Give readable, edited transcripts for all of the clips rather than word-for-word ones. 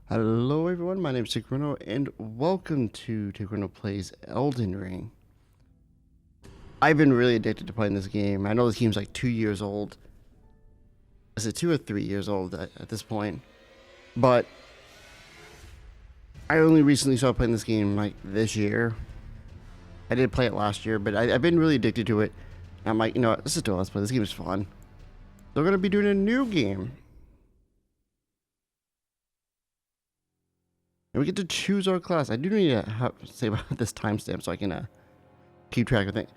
Hello everyone, my name is Tigrino, and welcome to Tigrino Plays Elden Ring. I've been really addicted to playing this game. I know this game's like 2 years old. Is it 2 or 3 years old at this point? But I only recently started playing this game like this year. I did play it last year, but I've been really addicted to it. And I'm like, you know what, let's just do it, let's play. This game is fun. So we're going to be doing a new game. And we get to choose our class. I do need to say about this timestamp so I can keep track of things.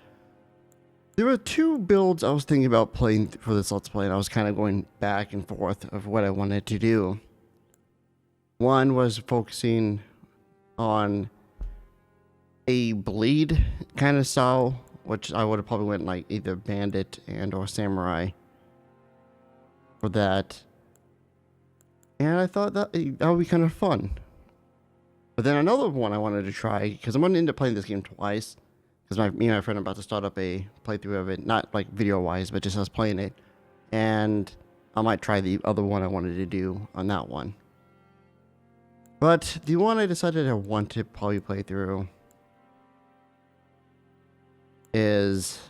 There were two builds I was thinking about playing for this Let's Play, and I was kind of going back and forth of what I wanted to do. One was focusing on a bleed kind of style, which I would have probably went like either bandit and or samurai for that. And I thought that would be kind of fun. But then another one I wanted to try, because I'm going to end up playing this game twice, because me and my friend are about to start up a playthrough of it, not like video-wise, but just us playing it, and I might try the other one I wanted to do on that one. But the one I decided I want to probably play through is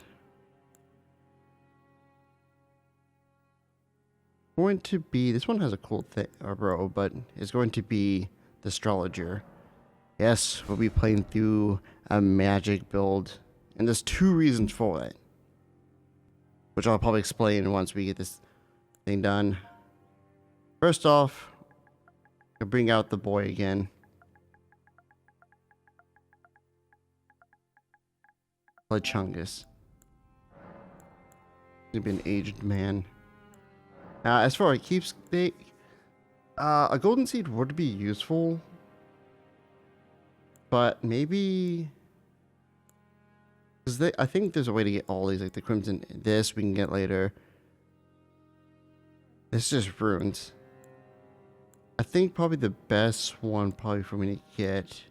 going to be, this one has a cool thing, row, but it's going to be the Astrologer. Yes, we'll be playing through a magic build, and there's two reasons for it, which I'll probably explain once we get this thing done. First off, I'll bring out the boy again. Chungus. He's been an aged man. As far as keepsake, a golden seed would be useful. But maybe, because I think there's a way to get all these, like the crimson. This we can get later. This is just runes. I think probably the best one probably for me to get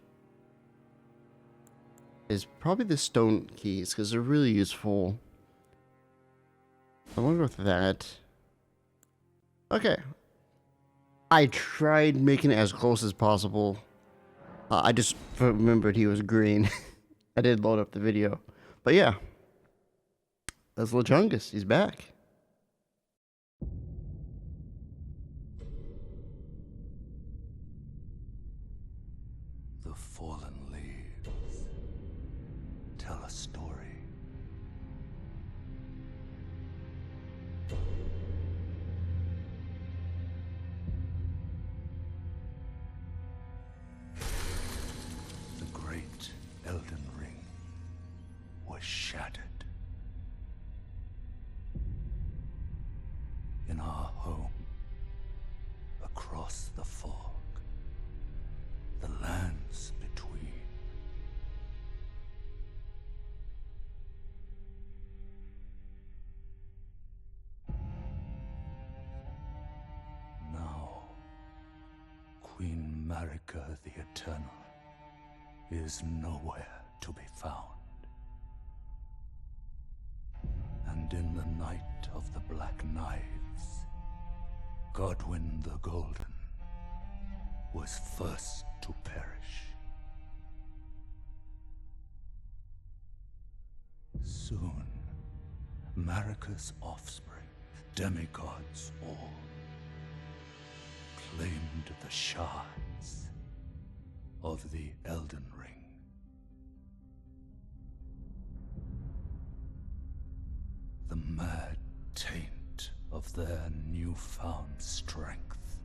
is probably the stone keys, because they're really useful. I want to go with that. Okay. I tried making it as close as possible. I just remembered he was green. I did load up the video. But yeah. That's Lechungus. He's back. The fallen leaves tell a story. Elden Ring was shattered. In our home, across the fog, the lands between. Now, Queen Marika the Eternal is nowhere to be found. And in the night of the Black Knives, Godwyn the Golden was first to perish. Soon, Marika's offspring, demigods all, claimed the shards of the Elden Ring. The mad taint of their newfound strength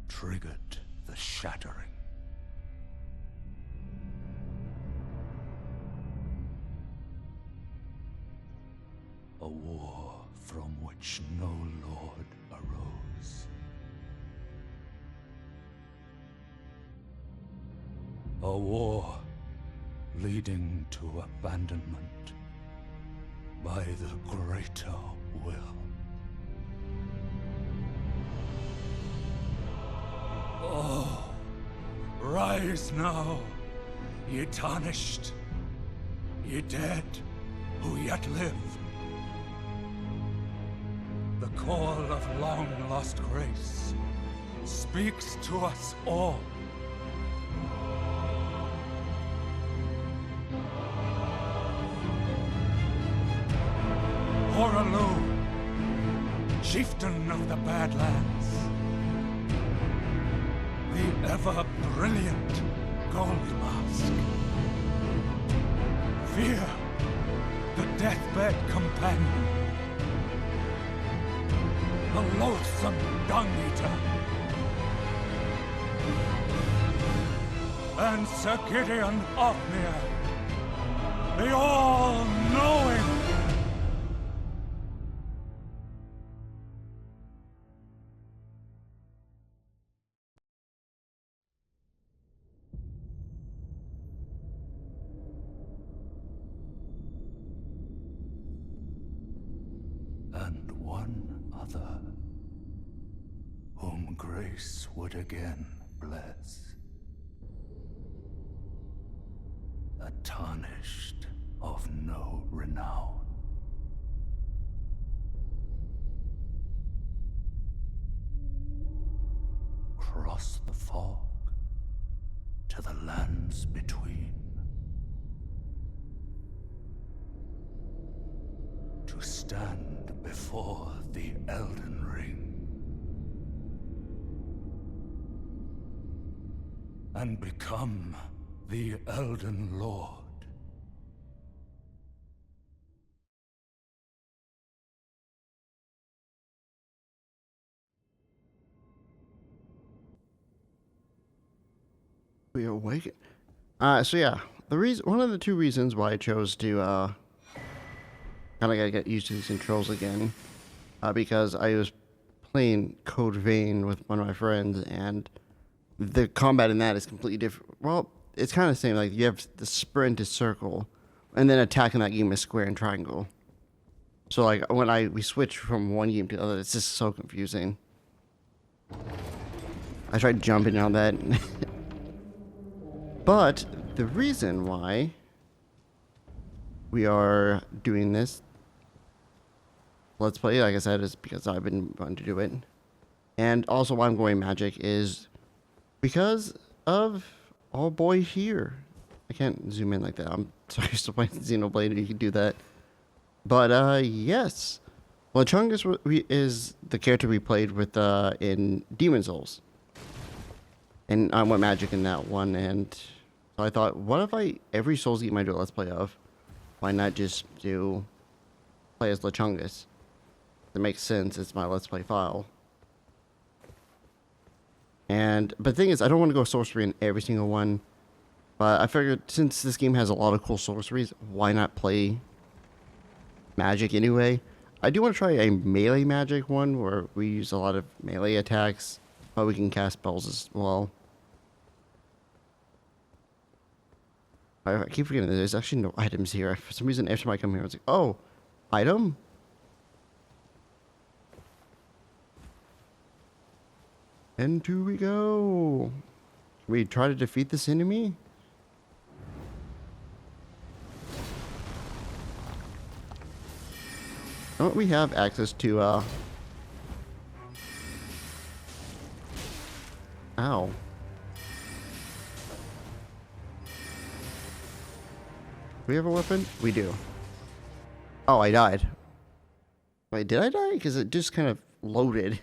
triggered the shattering. A war from which no lord arose. A war leading to abandonment by the greater will. Oh, rise now, ye tarnished, ye dead who yet live. The call of long-lost grace speaks to us all. Horalu, chieftain of the Badlands, the ever-brilliant Gold Mask, Fear, the deathbed companion, the loathsome dung-eater, and Sir Gideon Ofnir, the all-knowing. And one other, whom grace would again bless. A Tarnished of no renown. Cross the fog to the lands between. To stand before the Elden Ring. And become the Elden Lord. We awake. So yeah, one of the two reasons why I chose to kind of gotta get used to these controls again, because I was playing Code Vein with one of my friends, and the combat in that is completely different. Well, it's kind of the same. Like, you have the sprint is circle, and then attacking that game is square and triangle. So like when we switch from one game to the other, it's just so confusing. I tried jumping on that. But the reason why we are doing this Let's Play, like I said, is because I've been wanting to do it. And also why I'm going magic is because of oh boy here. I can't zoom in like that. I'm sorry, still playing Xenoblade, you can do that. But yes. Well, Chungus is the character we played with in Demon Souls. And I went magic in that one, and so I thought, what if every Souls game I do a Let's Play of, why not just play as Lechungus? That makes sense, it's my Let's Play file. But the thing is, I don't want to go sorcery in every single one, but I figured since this game has a lot of cool sorceries, why not play magic anyway? I do want to try a melee magic one, where we use a lot of melee attacks, but we can cast spells as well. I keep forgetting that there's actually no items here. For some reason, every time I come here, I was like, oh, item? And here we go. We try to defeat this enemy? Don't we have access to, Ow. We have a weapon? We do. Oh, I died. Wait, did I die? Because it just kind of loaded.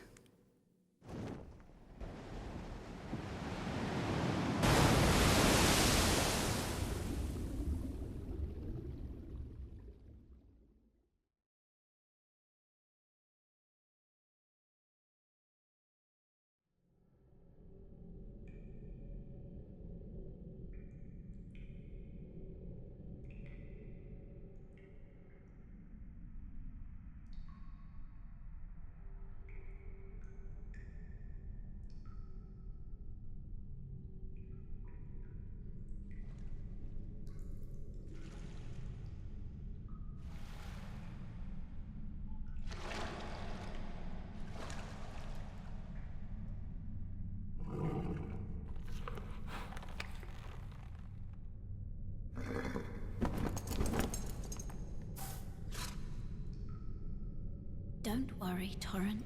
Don't worry, Torrent.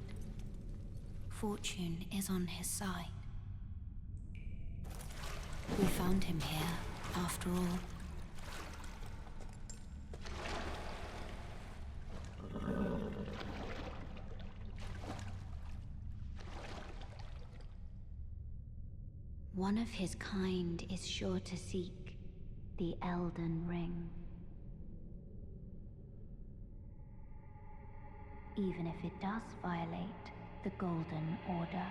fortune is on his side. We found him here, after all. One of his kind is sure to seek the Elden Ring. Even if it does violate the Golden Order.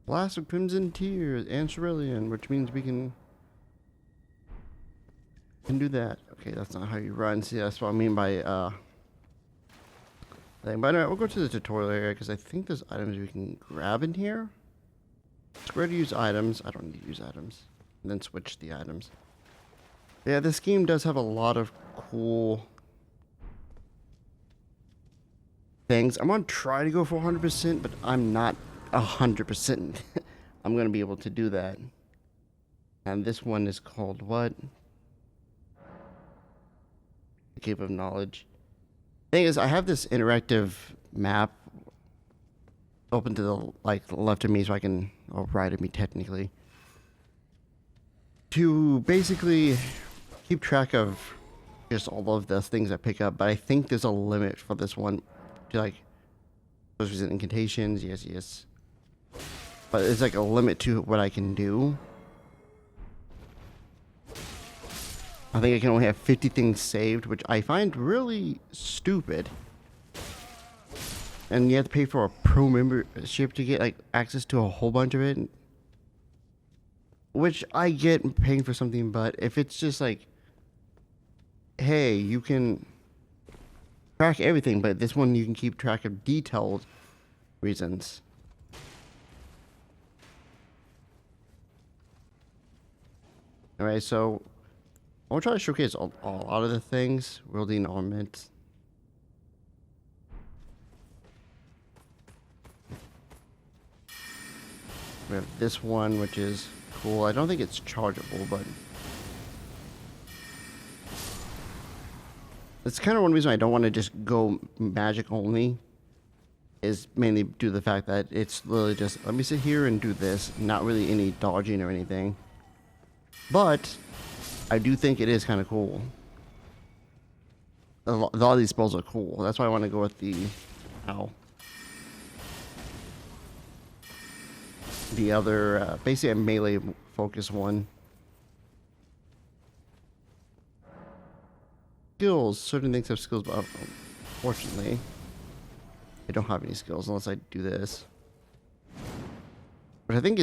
Blast of Crimson Tears and Cerulean, which means we can do that. Okay, that's not how you run. See, that's what I mean by thing. But anyway, we'll go to the tutorial area because I think there's items we can grab in here. Square to use items. I don't need to use items. And then switch the items. Yeah, this game does have a lot of cool things. I'm gonna try to go for 100%, but I'm not 100%. I'm gonna be able to do that. And this one is called what? The Cave of Knowledge. Thing is, I have this interactive map open to the left of me, so I can, or right of me technically, to basically keep track of just all of the things I pick up. But I think there's a limit for this one to like those incantations. Yes. But there's like a limit to what I can do. I think I can only have 50 things saved, which I find really stupid. And you have to pay for a pro membership to get like access to a whole bunch of it. Which I get paying for something, but if it's just like, hey, you can track everything, but this one you can keep track of detailed reasons. Alright, so I'll try to showcase a lot of the things. Wielding armament. We have this one, which is cool. I don't think it's chargeable, but it's kind of one reason I don't want to just go magic only. Is mainly due to the fact that it's literally just, let me sit here and do this. Not really any dodging or anything. But I do think it is kind of cool. A lot of these spells are cool. That's why I want to go with the... Ow. The other, basically a melee focus one. Skills. Certain things have skills, but unfortunately, I don't have any skills unless I do this. But I think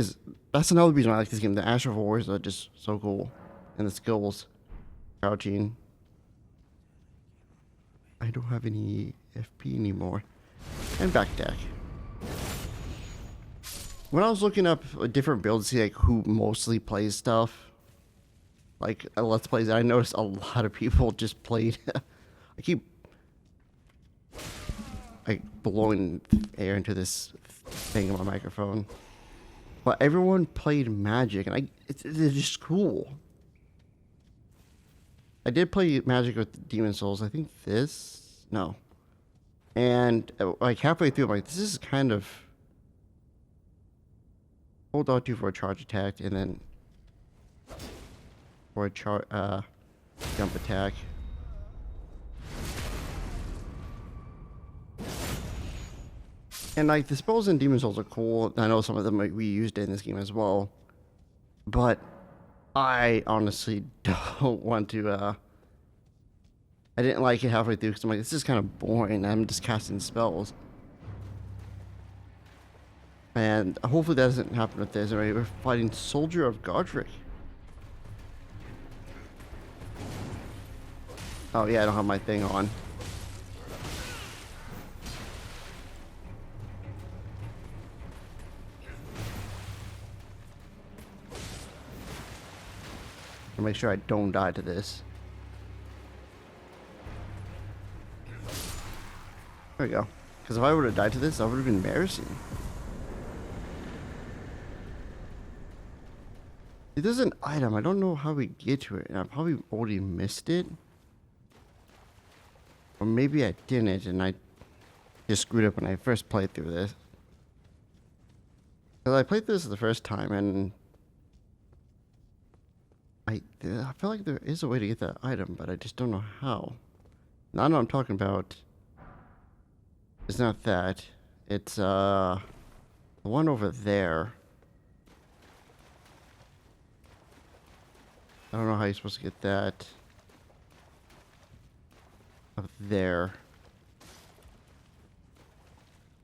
that's another reason I like this game. The Astral Warriors are just so cool. And the skills. Crouching. I don't have any FP anymore. And back deck. When I was looking up different builds to see like who mostly plays stuff, like Let's Plays, I noticed a lot of people just played. I keep like blowing air into this thing on my microphone. But everyone played Magic, and it's just cool. I did play Magic with Demon Souls. I think no. And like halfway through, I'm like, this is kind of hold R2 for a charge attack, and then for a jump attack. And like the spells in Demon Souls are cool. I know some of them we used in this game as well, but I honestly don't want to. I didn't like it halfway through because I'm like, this is kind of boring. I'm just casting spells, and hopefully that doesn't happen with this. Alright, we're fighting Soldier of Godric. Oh yeah, I don't have my thing on. I'll make sure I don't die to this. There we go. Because if I would have died to this, that would have been embarrassing. There's an item. I don't know how we get to it. And I probably already missed it. Or maybe I didn't and I just screwed up when I first played through this. Because I played this the first time and I feel like there is a way to get that item, but I just don't know how. Now I know I'm talking about. It's not that. It's the one over there. I don't know how you're supposed to get that up there.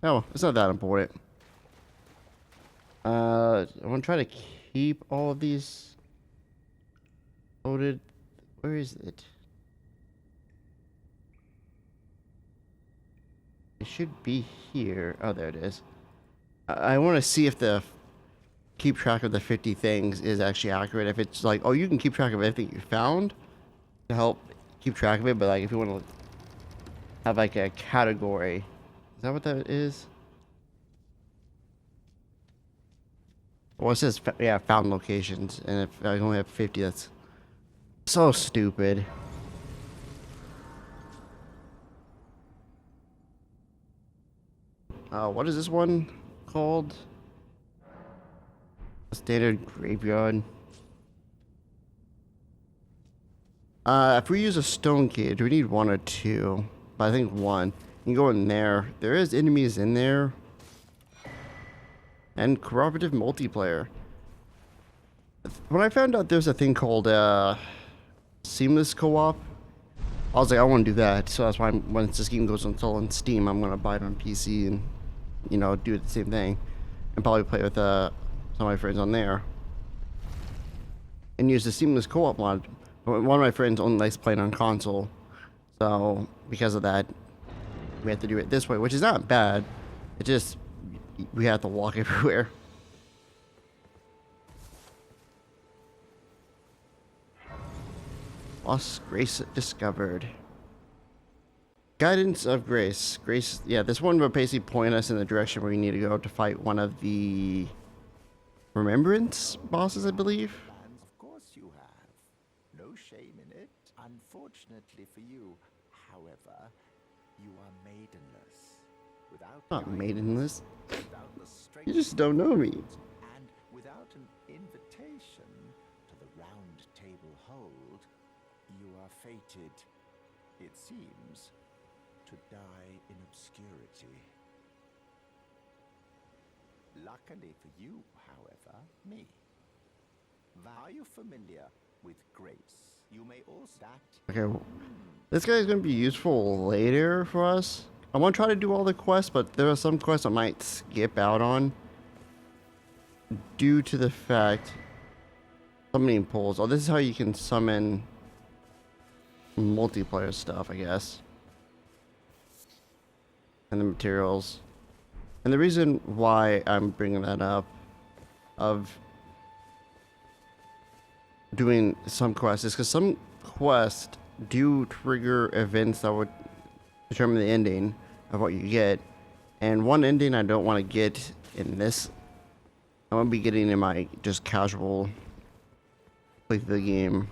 Oh, it's not that important. I want to try to keep all of these loaded. Where is it? It should be here. Oh, there it is. I want to see if the keep track of the 50 things is actually accurate. If it's like, oh, you can keep track of everything you found to help keep track of it, but like if you want to have like a category, is that what that is? Well, it says yeah, found locations, and if I only have 50, that's so stupid. What is this one called? Standard graveyard. If we use a stone cage, we need one or two. But I think one. You can go in there. There is enemies in there. And cooperative multiplayer. When I found out there's a thing called seamless co-op, I was like, I want to do that. So that's why when this game goes on Steam, I'm gonna buy it on PC and, you know, do the same thing, and probably play with some of my friends on there, and use the seamless co-op mod. One of my friends only likes playing on console, so because of that, we have to do it this way, which is not bad. It just we have to walk everywhere. Lost Grace discovered. Guidance of Grace. Grace, yeah, this one will basically point us in the direction where we need to go to fight one of the Remembrance bosses, I believe. Of course you have. No shame in it. Unfortunately for you, however, you are maidenless. Without Not maidenless. without the strength You just don't know me. and without an invitation to the round table hold, you are fated, it seems, to die in obscurity. Luckily for you, however, me. Are you familiar with Grace? You may also that. Okay, well, this guy's gonna be useful later for us. I want to try to do all the quests, but there are some quests I might skip out on due to the fact summoning pools. Oh, this is how you can summon multiplayer stuff, I guess. And the materials. And the reason why I'm bringing that up of doing some quests is because some quests do trigger events that would determine the ending of what you get. And one ending I don't want to get in this. I want to be getting in my just casual play through the game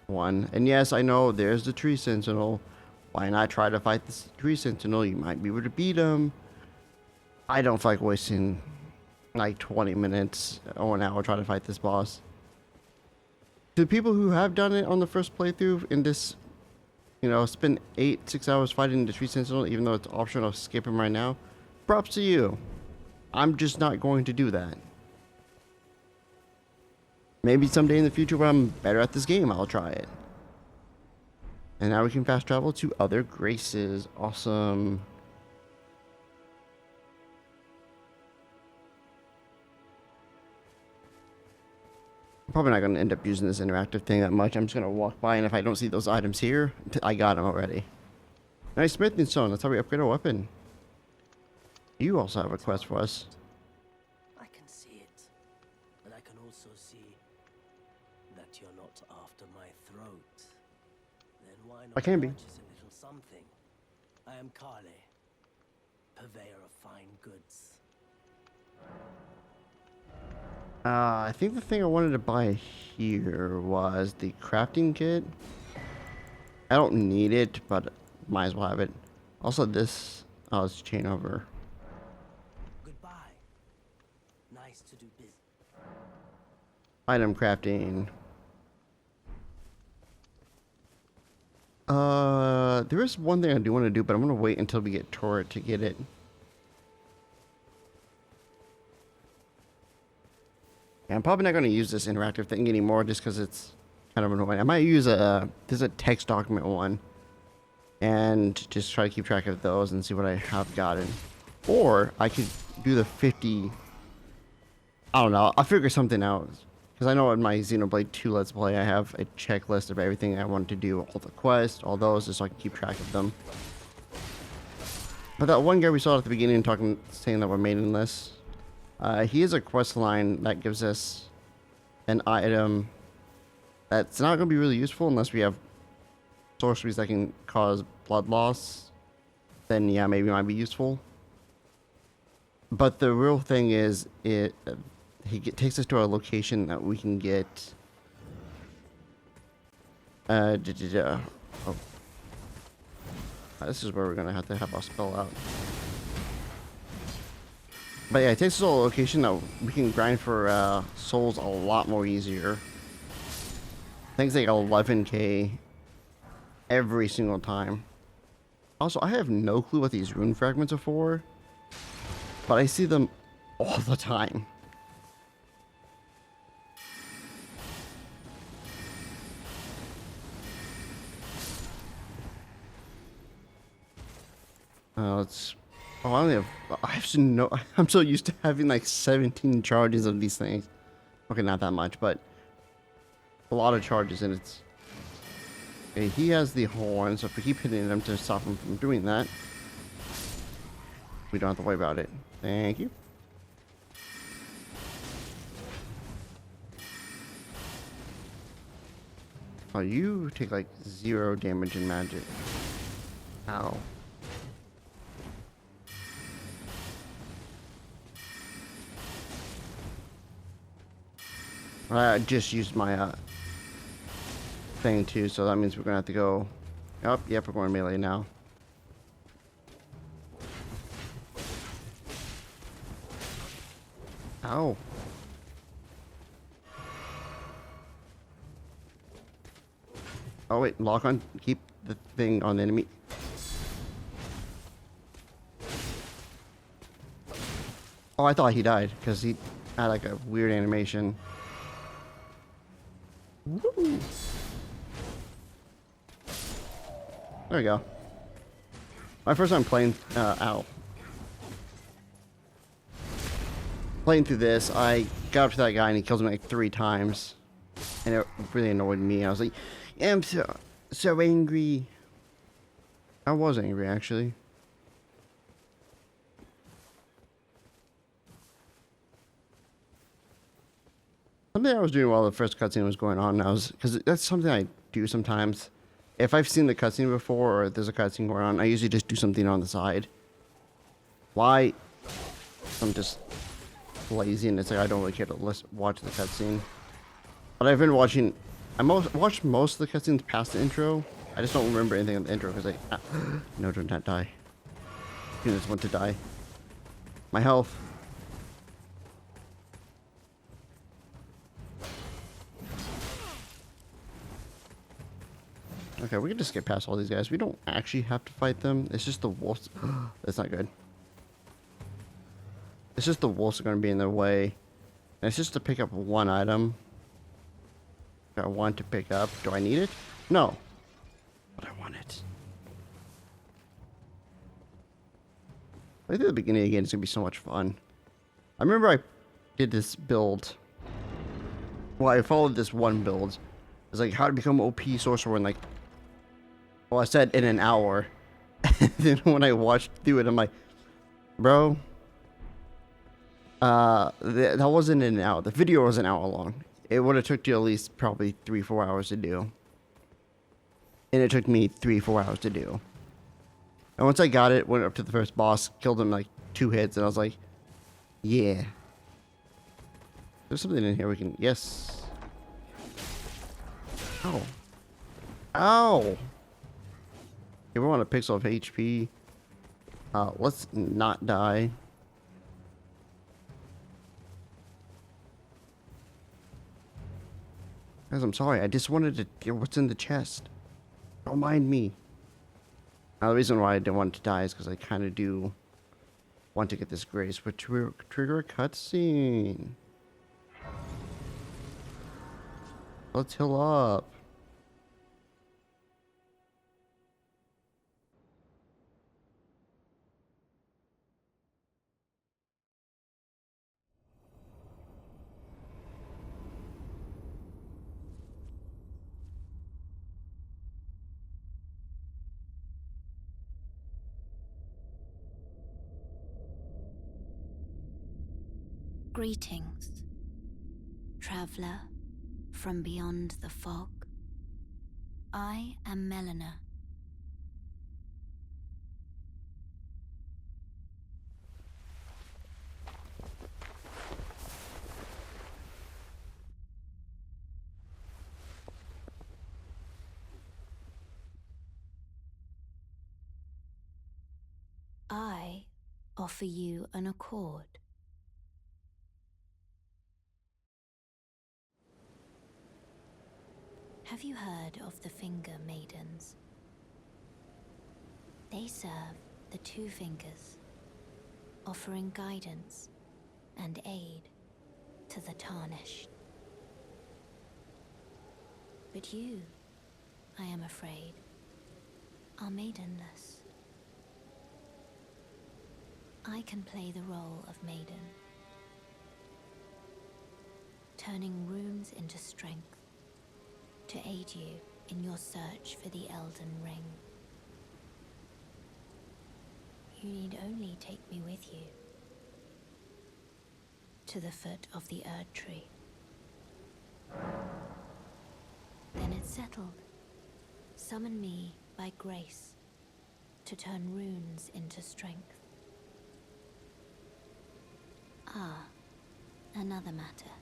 one. And yes, I know there's the tree sentinel. Why not try to fight this tree sentinel? You might be able to beat him. I don't feel like wasting like 20 minutes or an hour trying to fight this boss. To people who have done it on the first playthrough in this, you know, spend 6 hours fighting the tree sentinel, even though it's optional to skip him right now, props to you. I'm just not going to do that. Maybe someday in the future when I'm better at this game, I'll try it. And now we can fast travel to other graces. Awesome. Probably not going to end up using this interactive thing that much. I'm just going to walk by, and if I don't see those items here, I got them already. Nice smithing stone. That's how we upgrade our weapon. You also have a quest for us. I can see it, but I can also see that you're not after my throat. Then why not I can be. purchase a little something? I am Carly, purveyor of fine goods. I think the thing I wanted to buy here was the crafting kit. I don't need it, but might as well have it. Also this, oh, it's chain over. Goodbye. Nice to do business. Item crafting. There is one thing I do want to do, but I'm going to wait until we get Torret to get it. Yeah, I'm probably not going to use this interactive thing anymore just because it's kind of annoying. I might use there's a text document one and just try to keep track of those and see what I have gotten. Or I could do the 50, I don't know, I'll figure something out. Because I know in my Xenoblade 2 Let's Play I have a checklist of everything I want to do, all the quests, all those, just so I can keep track of them. But that one guy we saw at the beginning saying that we're maidenless, he has a quest line that gives us an item that's not going to be really useful unless we have sorceries that can cause blood loss. Then yeah, maybe it might be useful. But the real thing is, takes us to a location that we can get. Oh. This is where we're gonna have to have our spell out. But yeah, it takes us to a location that we can grind for souls a lot more easier. Things like 11k every single time. Also, I have no clue what these rune fragments are for, but I see them all the time. Let's. Oh, I only have. I have to know. I'm so used to having like 17 charges of these things. Okay, not that much, but a lot of charges, and it's. Okay, he has the horn, so if we keep hitting him to stop him from doing that, we don't have to worry about it. Thank you. Oh, you take like 0 damage in magic. Ow. I just used my thing too, so that means we're gonna have to go. Oh, yep, we're going melee now. Ow. Oh wait, lock on. Keep the thing on the enemy. Oh, I thought he died because he had like a weird animation. Woo. There we go. My first time playing, playing through this, I got up to that guy and he kills me like 3 times. And it really annoyed me. I was like, I'm so angry. I was angry, actually. Something I was doing while the first cutscene was going on, because that's something I do sometimes. If I've seen the cutscene before, or there's a cutscene going on, I usually just do something on the side. Why? I'm just lazy, and it's like I don't really care to watch the cutscene. But I've been watching. Watched most of the cutscenes past the intro. I just don't remember anything in the intro because no, do not die. You just want to die. My health. Okay, we can just get past all these guys. We don't actually have to fight them. It's just the wolves. That's not good. It's just the wolves are going to be in their way. And it's just to pick up one item. I want to pick up. Do I need it? No. But I want it. I think the beginning again is going to be so much fun. I remember I did this build Well, I followed this one build. It's like how to become OP sorcerer in like, well, I said in an hour. And then when I watched through it, I'm like, bro, that wasn't an hour. The video was an hour long. It would have took you at least probably 3-4 hours to do. And it took me 3-4 hours to do. And once I got it, went up to the first boss, killed him like 2 hits, and I was like, yeah. There's something in here we can, yes. Ow. Ow! If we want a pixel of HP, let's not die. Guys, I'm sorry. I just wanted to get what's in the chest. Don't mind me. Now, the reason why I didn't want to die is because I kind of do want to get this grace, but trigger a cutscene. Let's heal up. Greetings, traveler from beyond the fog. I am Melina. I offer you an accord. Have you heard of the Finger Maidens? They serve the Two Fingers, offering guidance and aid to the Tarnished. But you, I am afraid, are maidenless. I can play the role of maiden, turning runes into strength to aid you in your search for the Elden Ring. You need only take me with you to the foot of the Erd Tree. Then it's settled. Summon me by grace to turn runes into strength. Ah, another matter.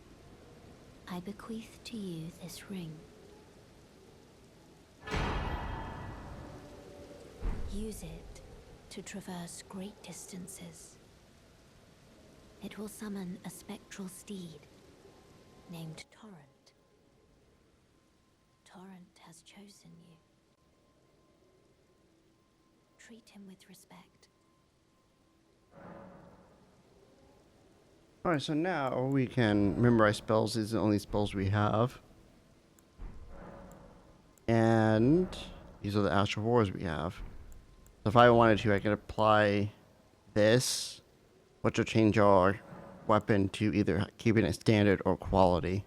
I bequeath to you this ring. Use it to traverse great distances. It will summon a spectral steed named Torrent. Torrent has chosen you. Treat him with respect. Alright, so now we can memorize spells. These are the only spells we have. And these are the Astral Wars we have. So if I wanted to, I could apply this, which will change our weapon to either keeping it standard or quality.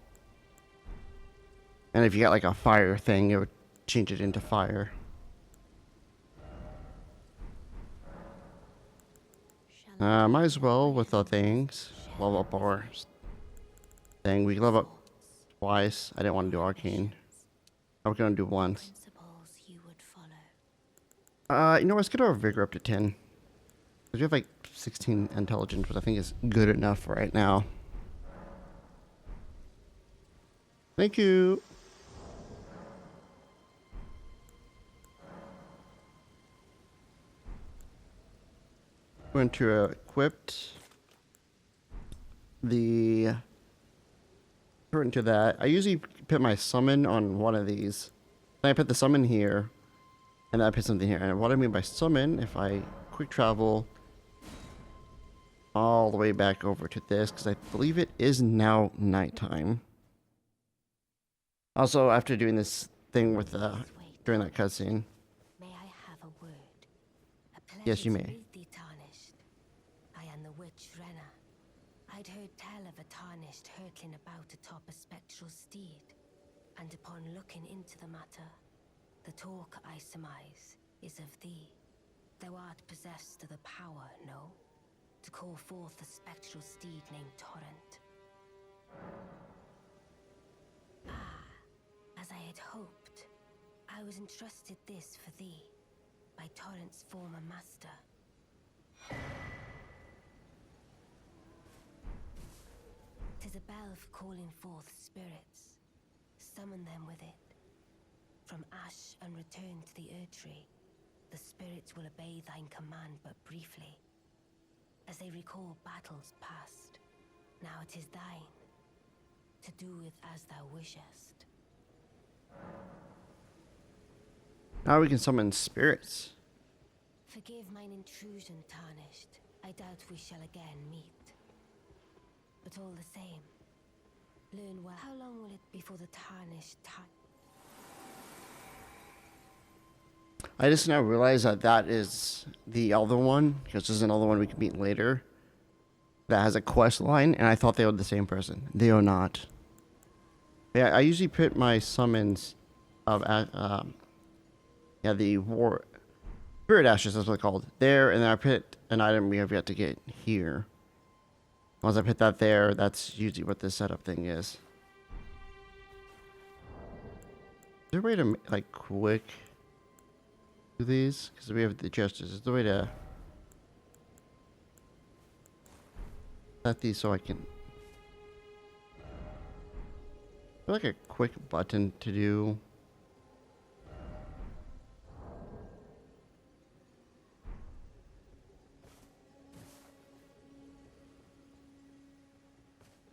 And if you got like a fire thing, it would change it into fire. Might as well with the things. Level up our thing. We level up twice. I didn't want to do arcane. We're gonna do once. You would follow. You know, let's get our vigor up to 10. Because we have like 16 intelligence, which I think is good enough for right now. Thank you. Going to equipped the turn to that. I usually put my summon on one of these. Then I put the summon here, and then I put something here. And what I mean by summon, if I quick travel all the way back over to this, because I believe it is now nighttime. Also, after doing this thing with during that cutscene. May I have a word? A Yes, you pleasure to may. meet thee, Tarnished. I am the witch Renna. I'd heard tell of of a Tarnished hurtling about atop a spectral steed, and upon looking into the matter, the talk I surmise is of thee. Thou art possessed of the power, no? To call forth a spectral steed named Torrent. Ah, as I had hoped, I was entrusted this for thee by Torrent's former master. 'Tis a bell for calling forth spirits. Summon them with it. From ash and return to the Erdtree, the spirits will obey thine command but briefly, as they recall battles past. Now it is thine, to do with as thou wishest. Now we can summon spirits. Forgive mine intrusion, Tarnished. I doubt we shall again meet. But all the same, learn well. How long will it be before the Tarnished time? I just now realized that that is the other one, because there's another one we can meet later that has a quest line, and I thought they were the same person. They are not. Yeah, I usually put my summons of the war spirit ashes, that's what it's called, there, and then I put an item we have yet to get here. Once I put that there, that's usually what this setup thing is. Is there a way to like quick do these? Because we have the gestures. Is there a way to set these so I can like a quick button to do?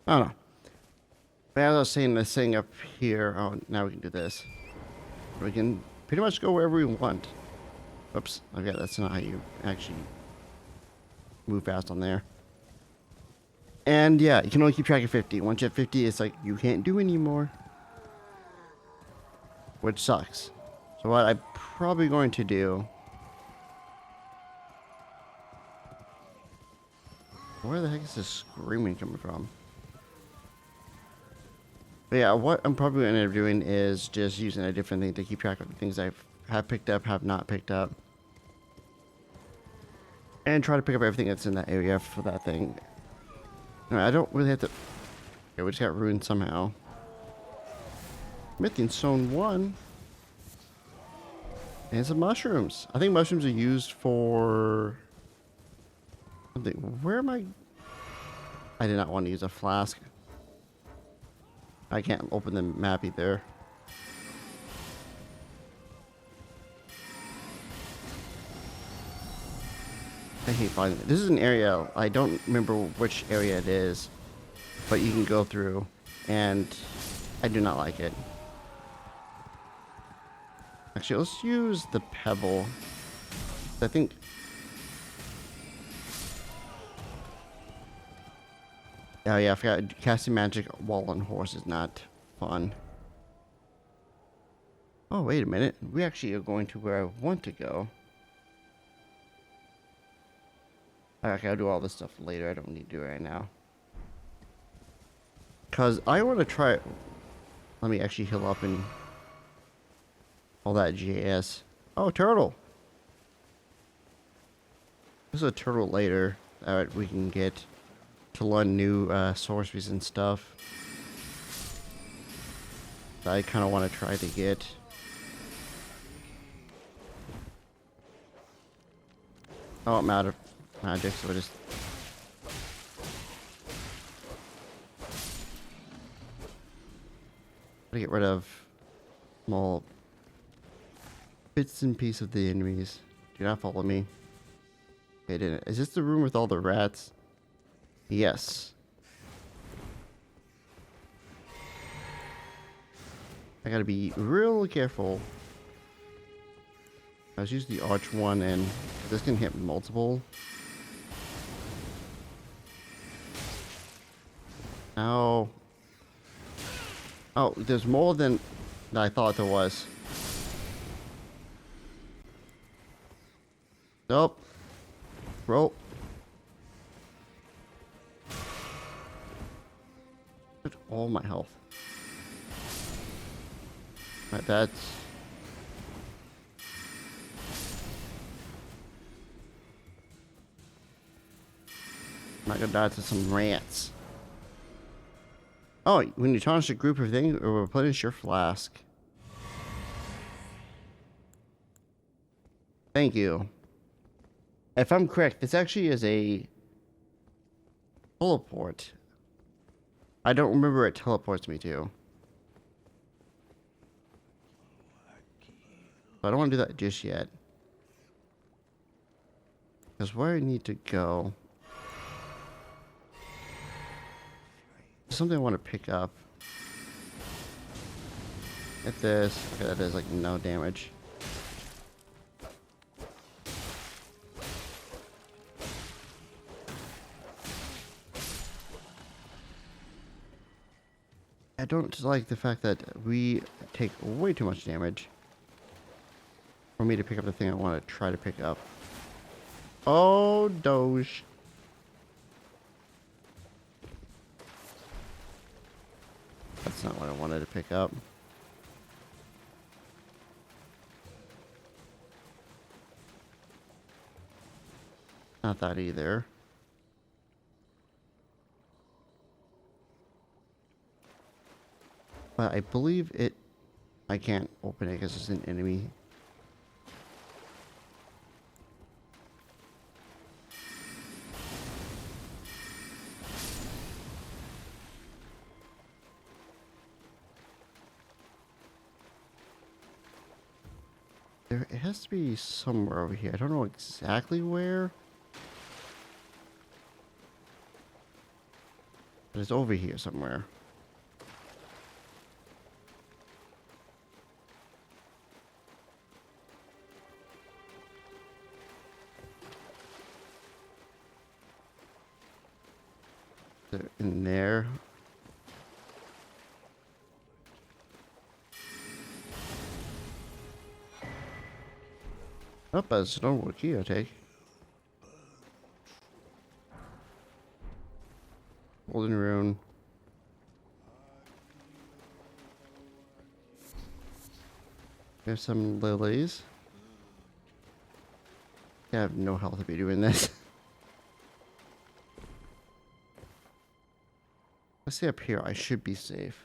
I don't know. But as I was saying, this thing up here. Oh, now we can do this. We can pretty much go wherever we want. Oops. Okay, that's not how you actually move fast on there. And yeah, you can only keep track of 50. Once you have 50, it's like you can't do anymore. Which sucks. So what I'm probably going to do... Where the heck is this screaming coming from? But yeah, what I'm probably going to end up doing is just using a different thing to keep track of the things I have picked up, have not picked up. And try to pick up everything that's in that area for that thing. I don't really have to... Okay, we just got ruined somehow. Mythian Stone 1. And some mushrooms. I think mushrooms are used for... something. Where am I? I did not want to use a flask. I can't open the map either. I hate finding it. This is an area, I don't remember which area it is, but you can go through, and I do not like it. Actually, let's use the pebble. I think... Oh yeah, I forgot. Casting magic while on horse is not fun. Oh, wait a minute. We actually are going to where I want to go. Okay, I'll do all this stuff later. I don't need to do it right now. Because I want to try... Let me actually heal up and... all that JS. Oh, turtle! There's a turtle later that we can get to learn new sorceries and stuff. That I kind of want to try to get. Oh, I'm out of magic, so I just... gotta get rid of small bits and pieces of the enemies. Do not follow me. Okay, didn't. Is this the room with all the rats? Yes. I gotta be real careful. Let's use the arch one, and this can hit multiple. Ow. Oh, there's more than I thought there was. Nope. Rope. all my health. Right, that's... I'm not gonna die to some rants. Oh, when you tarnish a group of things, or replenish your flask. Thank you. If I'm correct, this actually is a teleport. I don't remember where it teleports me to. I don't want to do that just yet. Because where I need to go... something I want to pick up. At this. Okay, that does like no damage. I don't like the fact that we take way too much damage for me to pick up the thing I want to try to pick up. Oh, Doge. That's not what I wanted to pick up. Not that either. But I believe it... I can't open it because it's an enemy. There, it has to be somewhere over here. I don't know exactly where. But it's over here somewhere. They're in there. Oh, but it's no work here, I take. Golden rune. There's some lilies. I have no health to be doing this. Let's see up here. I should be safe.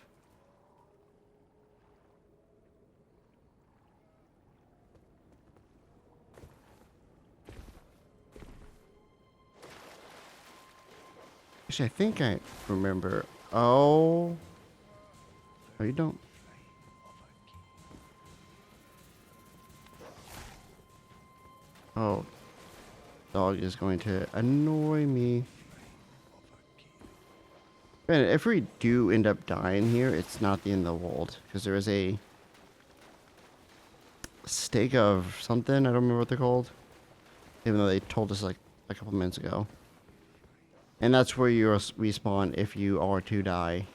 Actually, I think I remember. Oh. Oh, you don't. Oh. Dog is going to annoy me. Man, if we do end up dying here, it's not the end of the world. Because there is a stake of something. I don't remember what they're called. Even though they told us like a couple minutes ago. And that's where you respawn if you are to die.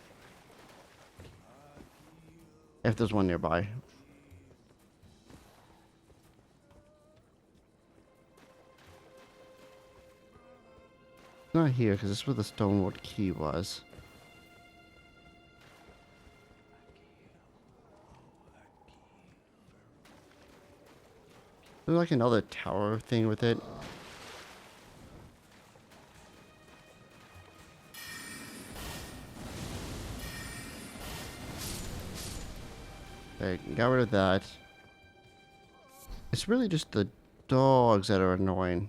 If there's one nearby. Not here, because this is where the Stonewood key was. There's like another tower thing with it. Okay, got rid of that. It's really just the dogs that are annoying.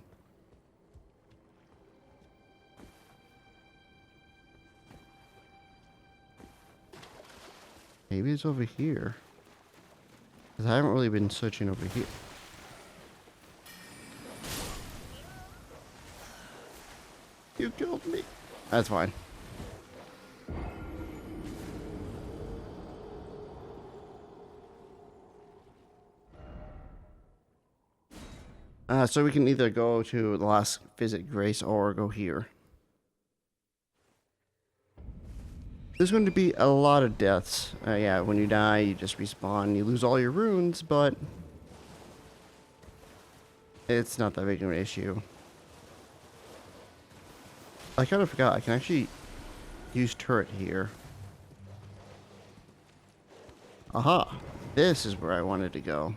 Maybe it's over here. Because I haven't really been searching over here. You killed me. That's fine. So we can either go to the last visit Grace or go here. There's going to be a lot of deaths. Yeah, when you die, you just respawn. You lose all your runes, but it's not that big of an issue. I kind of forgot. I can actually use turret here. Aha! This is where I wanted to go.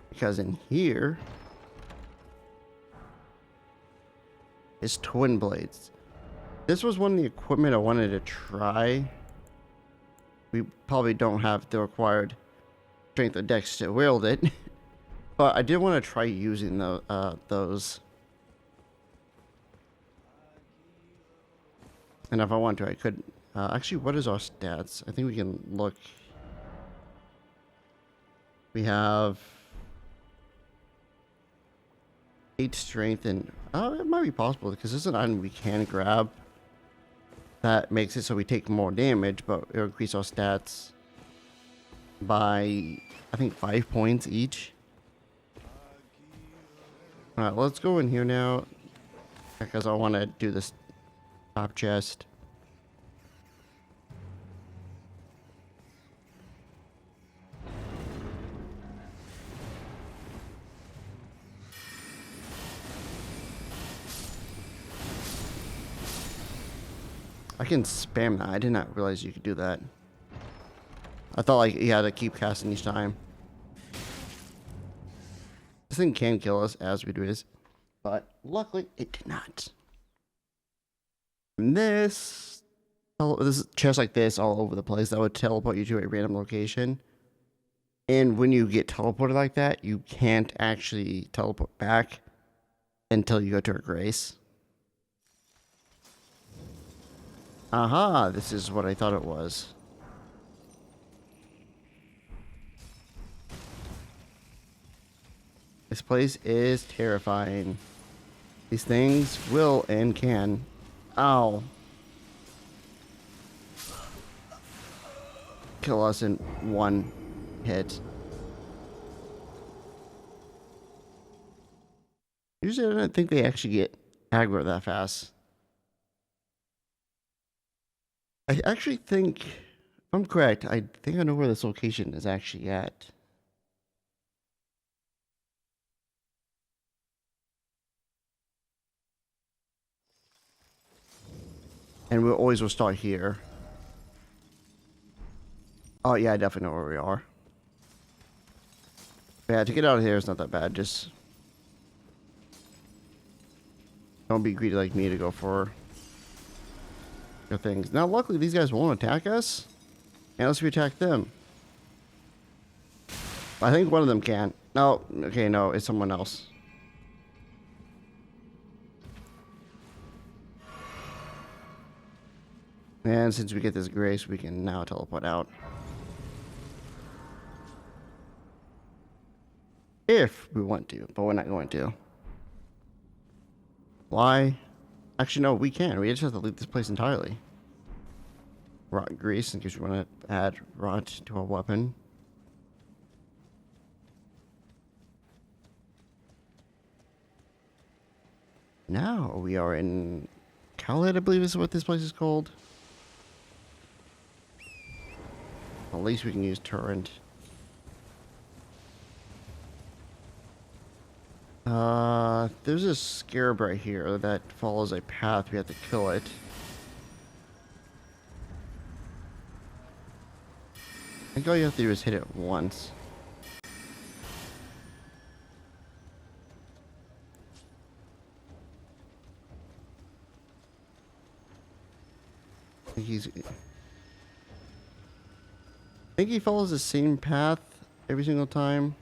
Because in here is twin blades. This was one of the equipment I wanted to try. We probably don't have the required strength or dex to wield it. But I did want to try using those. And if I want to, I could. Actually, what is our stats? I think we can look. We have 8 strength and... it might be possible because there's an item we can grab that makes it so we take more damage, but it'll increase our stats by, I think, 5 points each. Alright, let's go in here now because I want to do this top chest. I can spam that. I did not realize you could do that. I thought like you had to keep casting each time. This thing can kill us as we do this, but luckily it did not. And this chest like this all over the place that would teleport you to a random location. And when you get teleported like that, you can't actually teleport back until you go to a grace. Aha, this is what I thought it was. This place is terrifying. These things will and can. Ow. Kill us in one hit. Usually I don't think they actually get aggro that fast. I actually think, if I'm correct, I think I know where this location is actually at. And we always will start here. Oh yeah, I definitely know where we are. Yeah, to get out of here is not that bad, just... don't be greedy like me to go for... your things. Now, luckily, these guys won't attack us unless we attack them. I think one of them can. No, okay, no, it's someone else. And since we get this grace, we can now teleport out. If we want to, but we're not going to. Why? Actually, no, we can. We just have to leave this place entirely. Rot grease, in case we want to add rot to our weapon. Now we are in Cowhead, I believe is what this place is called. At least we can use Torrent. There's a scarab right here that follows a path. We have to kill it. I think all you have to do is hit it once. I think he follows the same path every single time.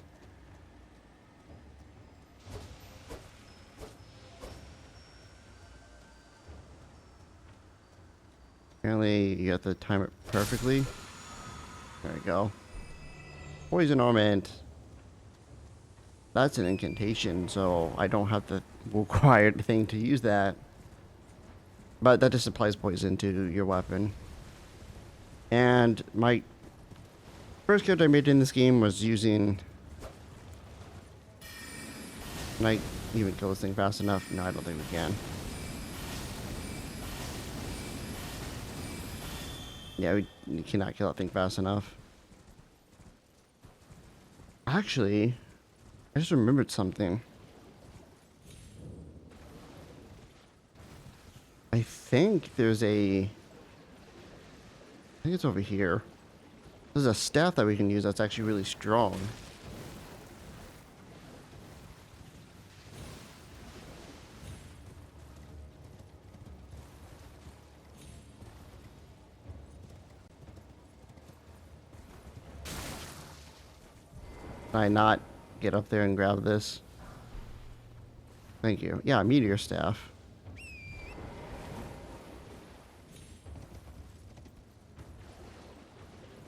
Apparently, you have to time it perfectly. There we go. Poison Ornament. That's an incantation, so I don't have the required thing to use that. But that just applies poison to your weapon. And my first character I made in this game was using... Can I even kill this thing fast enough? No, I don't think we can. Yeah, we cannot kill that thing fast enough. Actually, I just remembered something. I think there's I think it's over here. There's a staff that we can use that's actually really strong. Can I not get up there and grab this? Thank you. Yeah, meteor staff.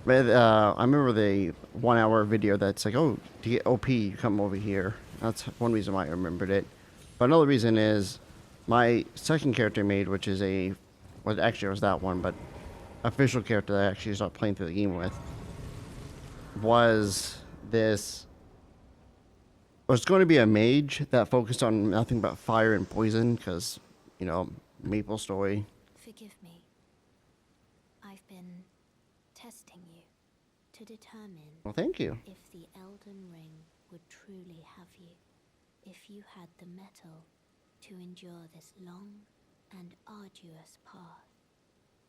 But, I remember the 1 hour video that's like, oh, to get OP, you come over here. That's one reason why I remembered it. But another reason is my second character I made, which is well, actually it was that one, but official character that I actually started playing through the game with, was going to be a mage that focused on nothing but fire and poison, because, you know, Maple story. Forgive me. I've been testing you to determine Well, thank you. if the Elden Ring would truly have you. If you had the mettle to endure this long and arduous path.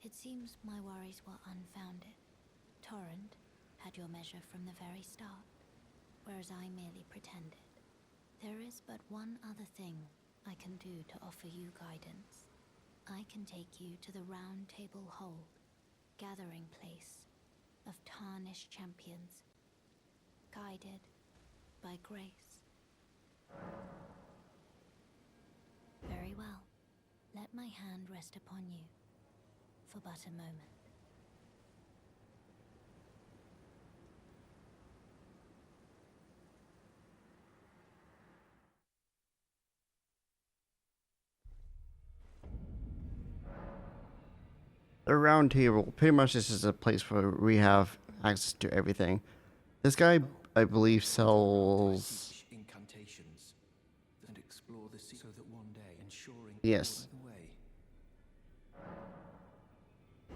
It seems my worries were unfounded. Torrent had your measure from the very start, whereas I merely pretended. There is but one other thing I can do to offer you guidance. I can take you to the Round Table Hold, gathering place of Tarnished champions, guided by grace. Very well. Let my hand rest upon you for but a moment. The round table, pretty much this is a place where we have access to everything. This guy, I believe, sells... incantations and explore the sea so that one day ensuring Yes. the way.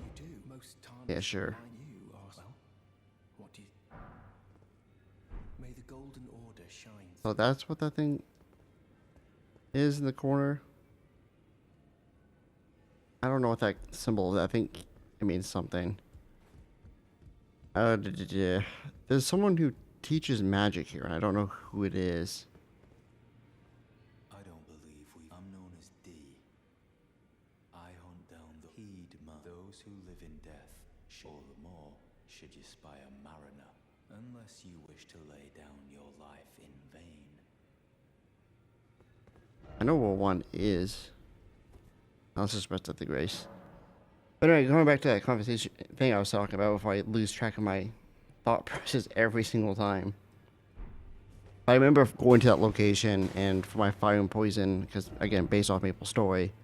You do most times. Yeah, sure. You are well. What do you? May the golden order shine. So that's what that thing is in the corner. I don't know what that symbol is. I think it means something. There's someone who teaches magic here, and I don't know who it is. I don't believe I'm known as D. I hunt down the heed those who live in death. All the more should you spy a mariner, unless you wish to lay down your life in vain. I know what one is. I'll suspect of the grace. But anyway, going back to that conversation thing I was talking about before I lose track of my thought process every single time. I remember going to that location, and for my fire and poison, because again, based off Maple story,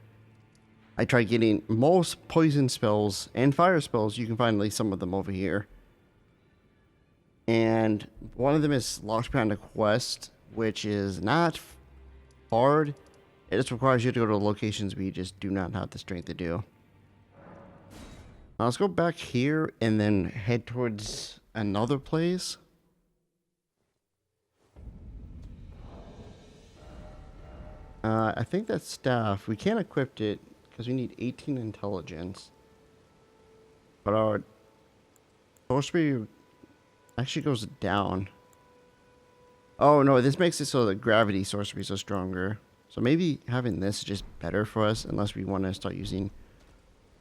I tried getting most poison spells and fire spells. You can find at least some of them over here. And one of them is Lost Behind a Quest, which is not hard. It just requires you to go to locations we just do not have the strength to do. Now let's go back here and then head towards another place. I think that staff, we can't equip it because we need 18 intelligence. But our sorcery actually goes down. Oh no, this makes it so the gravity sorcery is so stronger. So maybe having this is just better for us, unless we want to start using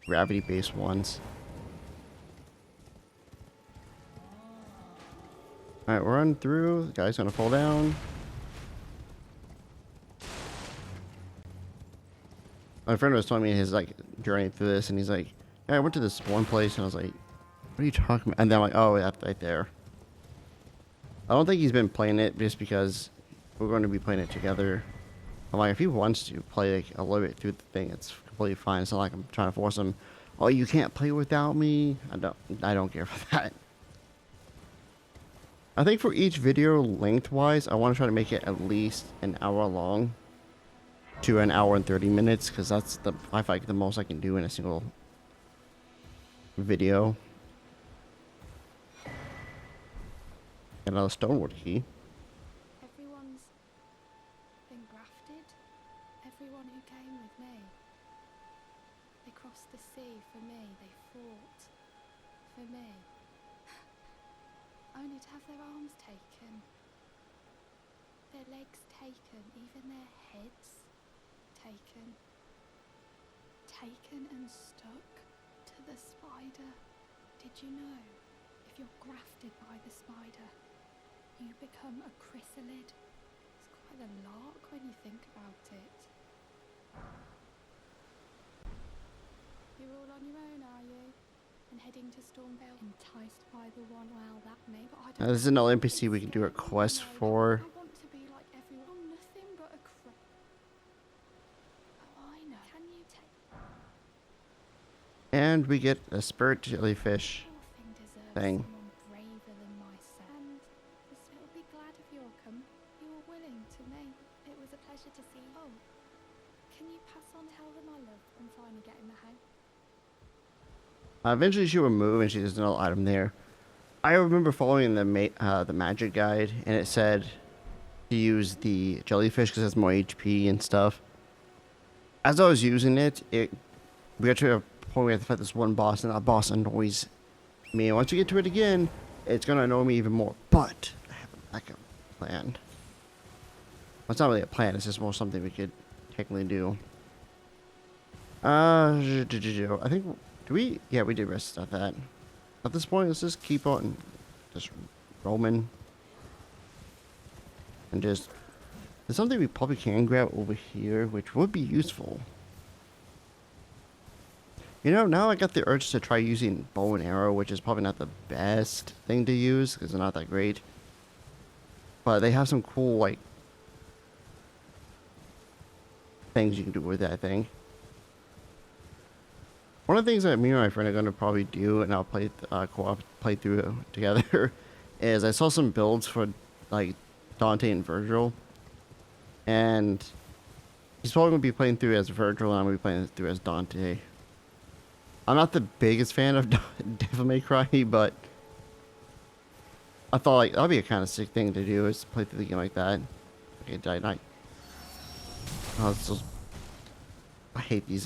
gravity-based ones. Alright, we're on through. The guy's gonna fall down. My friend was telling me his journey through this, and he's like, "Yeah, I went to this one place," and I was like, "What are you talking about?" And then I'm like, "Oh, that's right there." I don't think he's been playing it just because we're going to be playing it together. I'm like, if he wants to play a little bit through the thing, it's completely fine. It's not like I'm trying to force him. Oh, you can't play without me. I don't care for that. I think for each video lengthwise, I want to try to make it at least an hour long to an hour and 30 minutes, because that's I feel like the most I can do in a single video. Get another stonewood key. Everyone's been grafted. Everyone who came with me. to see for me. They fought for me. Only to have their arms taken, their legs taken, even their heads taken. Taken and stuck to the spider. Did you know, if you're grafted by the spider, you become a chrysalid? It's quite a lark when you think about it. You're all on your own, are you? And heading to Stormvale, enticed by the one? Well, that may, but I don't. This is another NPC we can do a quest for. I want to be like everyone. I'm nothing but a Oh, I know. Can you take? And we get a spirit jellyfish Poor thing deserves thing. someone braver than myself. And the spirit will be glad of your come. You were willing to me. It was a pleasure to see you. Oh, can you pass on, tell them I love? I'm finally getting the hang. Eventually she will move and she there's another item there. I remember following the magic guide and it said to use the jellyfish because it has more HP and stuff. As I was using it, we got to a point where we had to fight this one boss and that boss annoys me. And once we get to it again, it's going to annoy me even more. But I have a backup plan. Well, it's not really a plan, it's just more something we could technically do. I think... Do we? Yeah, we did rest at that. At this point, let's just keep on just roaming. And just... There's something we probably can grab over here, which would be useful. You know, now I got the urge to try using bow and arrow, which is probably not the best thing to use, because they're not that great. But they have some cool, like... things you can do with it, I think. One of the things that me and my friend are going to probably do, and I'll play co-op playthrough together, is I saw some builds for like Dante and Virgil, and he's probably going to be playing through as Virgil, and I'm going to be playing through as Dante. I'm not the biggest fan of Devil May Cry, but I thought like that'd be a kind of sick thing to do, is to play through the game like that. Okay, die night. Oh, it's so... I hate these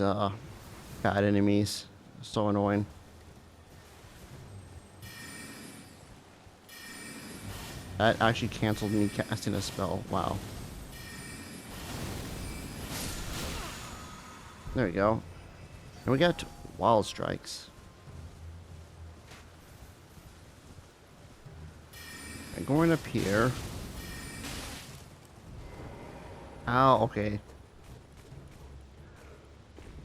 bad enemies. So annoying. That actually canceled me casting a spell. Wow. There we go. And we got wild strikes. And going up here. Ow, okay.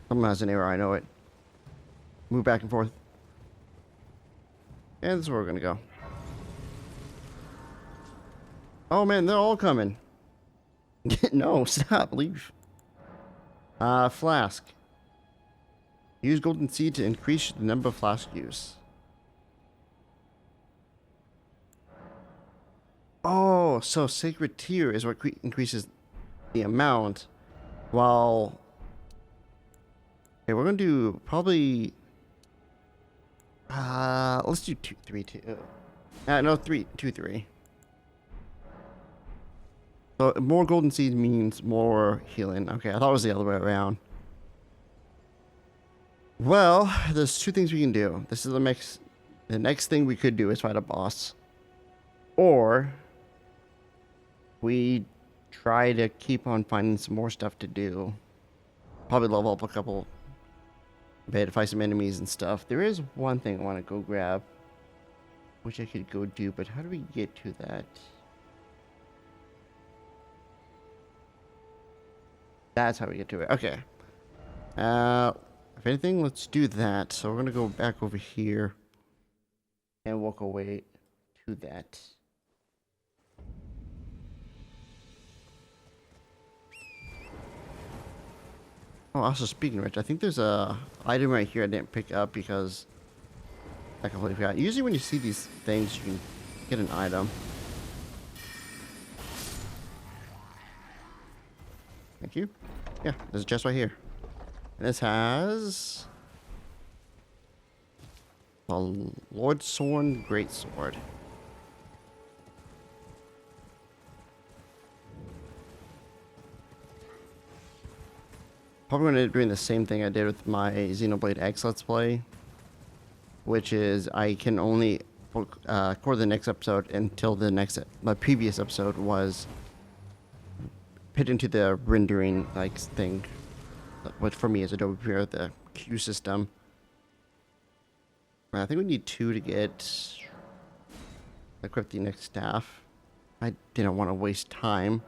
Someone has an error, I know it. Move back and forth. And this is where we're gonna go. Oh man, they're all coming. No, stop, leave. Flask. Use golden seed to increase the number of flask use. Oh, so sacred tier is what increases the amount, while... Okay, we're gonna do probably... let's do 2, 3, 2. No, 3, 2, 3. So more golden seed means more healing. Okay, I thought it was the other way around. Well, there's 2 things we can do. This is the next thing we could do is fight a boss. Or we try to keep on finding some more stuff to do. Probably level up a couple bit, fight some enemies and stuff. There is one thing I want to go grab, which I could go do, but how do we get to that? That's how we get to it. Okay. If anything, let's do that. So we're gonna go back over here and walk away to that. Oh, also speaking of which, I think there's a item right here I didn't pick up because I completely forgot. Usually when you see these things, you can get an item. Thank you. Yeah, there's a chest right here. And this has a Lord Sorn Great Sword. Probably going to be doing the same thing I did with my Xenoblade X Let's Play, which is I can only record the next episode until my previous episode was put into the rendering like thing, which for me is Adobe Premiere, the Q system. I think we need 2 to get equip the next staff. I didn't want to waste time.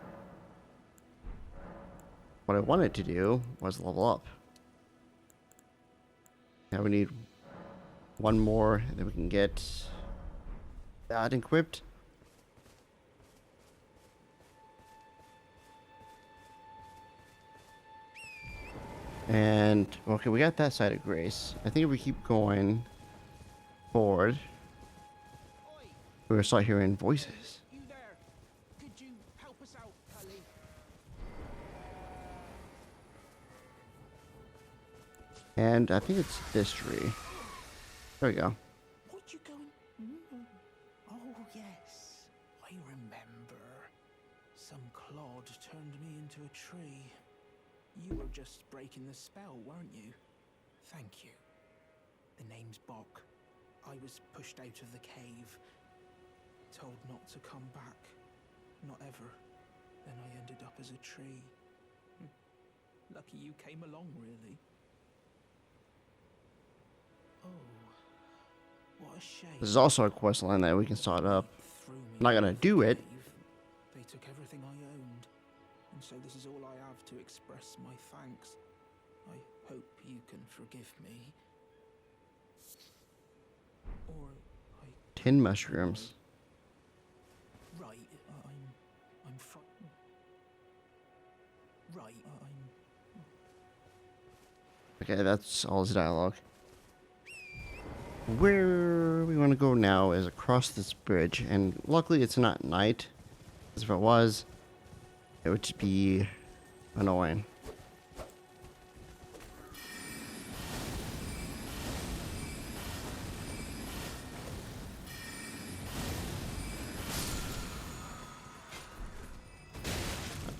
What I wanted to do was level up. Now we need 1 more, and then we can get that equipped. And, okay, we got that side of grace. I think if we keep going forward, we're going to start hearing voices. You there? Could you help us out, Cully? And I think it's this tree. There we go. What you going? Oh, yes. I remember. Some clod turned me into a tree. You were just breaking the spell, weren't you? Thank you. The name's Bok. I was pushed out of the cave. Told not to come back. Not ever. Then I ended up as a tree. Lucky you came along, really. Oh. What a shame. This is also a quest line that we can start up. I'm not gonna do it. They took everything I owned, and so this is all I have to express my thanks. I hope you can forgive me. Or I... 10 mushrooms. Right, I'm frightened. Right, Okay, that's all his dialogue. Where we want to go now is across this bridge, and luckily it's not night, because if it was, it would just be annoying.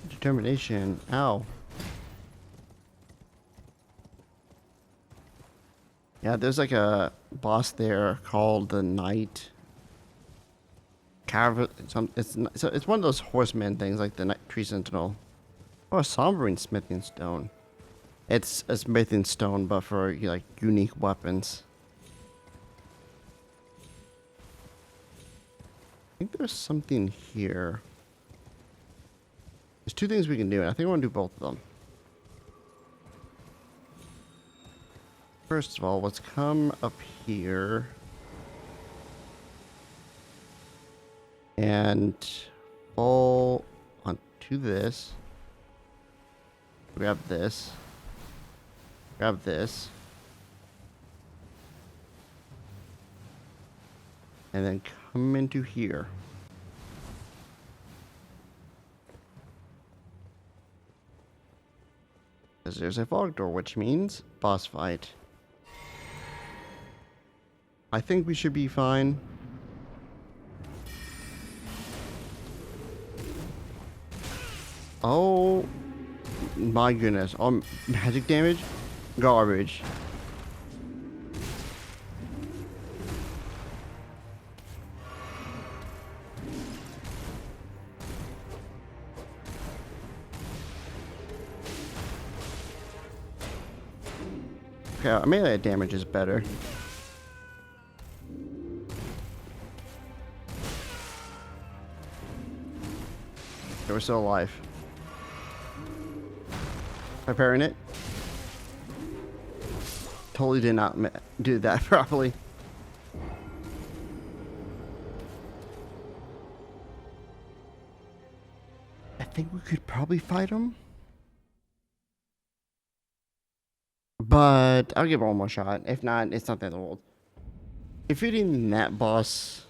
Determination. Ow. Yeah, there's like a boss there called the Night It's one of those horseman things, like the Night Tree Sentinel. Oh, a sombering smithing stone. It's a smithing stone, but for like unique weapons. I think there's something here. There's 2 things we can do, and I think I want to do both of them. First of all, let's come up here and fall onto this. Grab this. Grab this. And then come into here. Because there's a fog door, which means boss fight. I think we should be fine. Oh my goodness. Oh, magic damage? Garbage. Okay, melee damage is better. Okay, we're still alive. Repairing it. Totally did not do that properly. I think we could probably fight him. But I'll give it one more shot. If not, it's not the end of the world. Defeating that boss,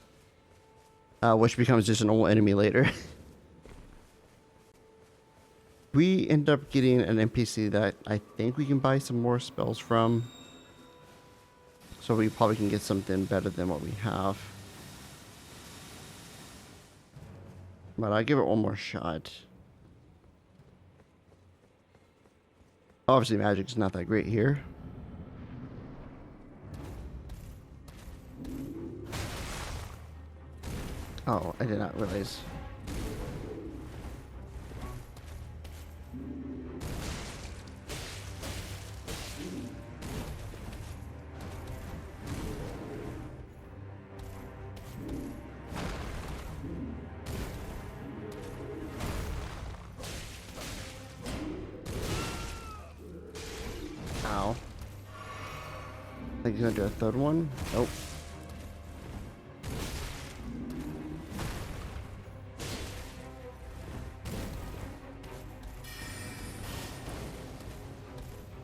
which becomes just an old enemy later. We end up getting an NPC that I think we can buy some more spells from. So we probably can get something better than what we have. But I'll give it one more shot. Obviously, magic's not that great here. Oh, I did not realize. Ow. I think he's gonna do a third one. Nope.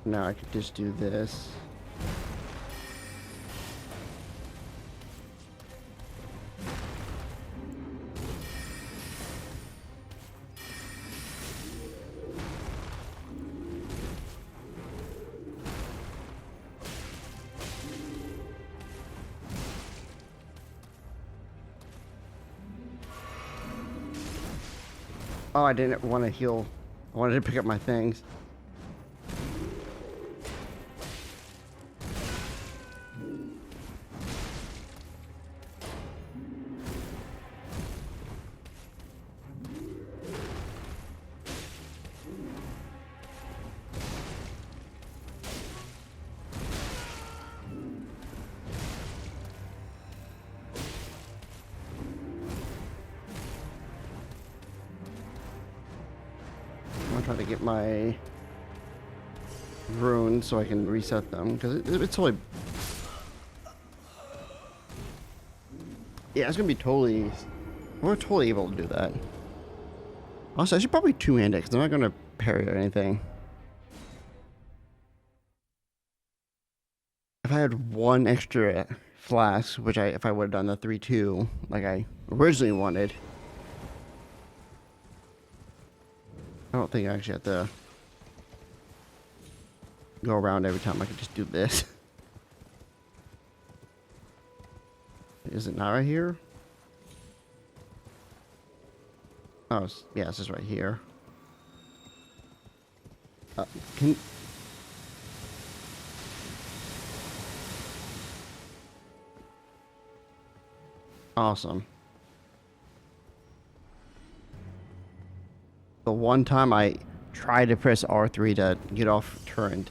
Now I could just do this. Oh, I didn't want to heal. I wanted to pick up my things. I'm trying to get my runes so I can reset them, because it's totally... Yeah, it's gonna be totally... We're totally able to do that. Also, I should probably two-hand it, because I'm not gonna parry or anything. If I had one extra flask, which if I would have done the 3-2, like I originally wanted... I don't think I actually have to go around every time. I could just do this. Is it not right here? Oh, yeah, it's just right here. Can... Awesome. The one time I tried to press R3 to get off turret.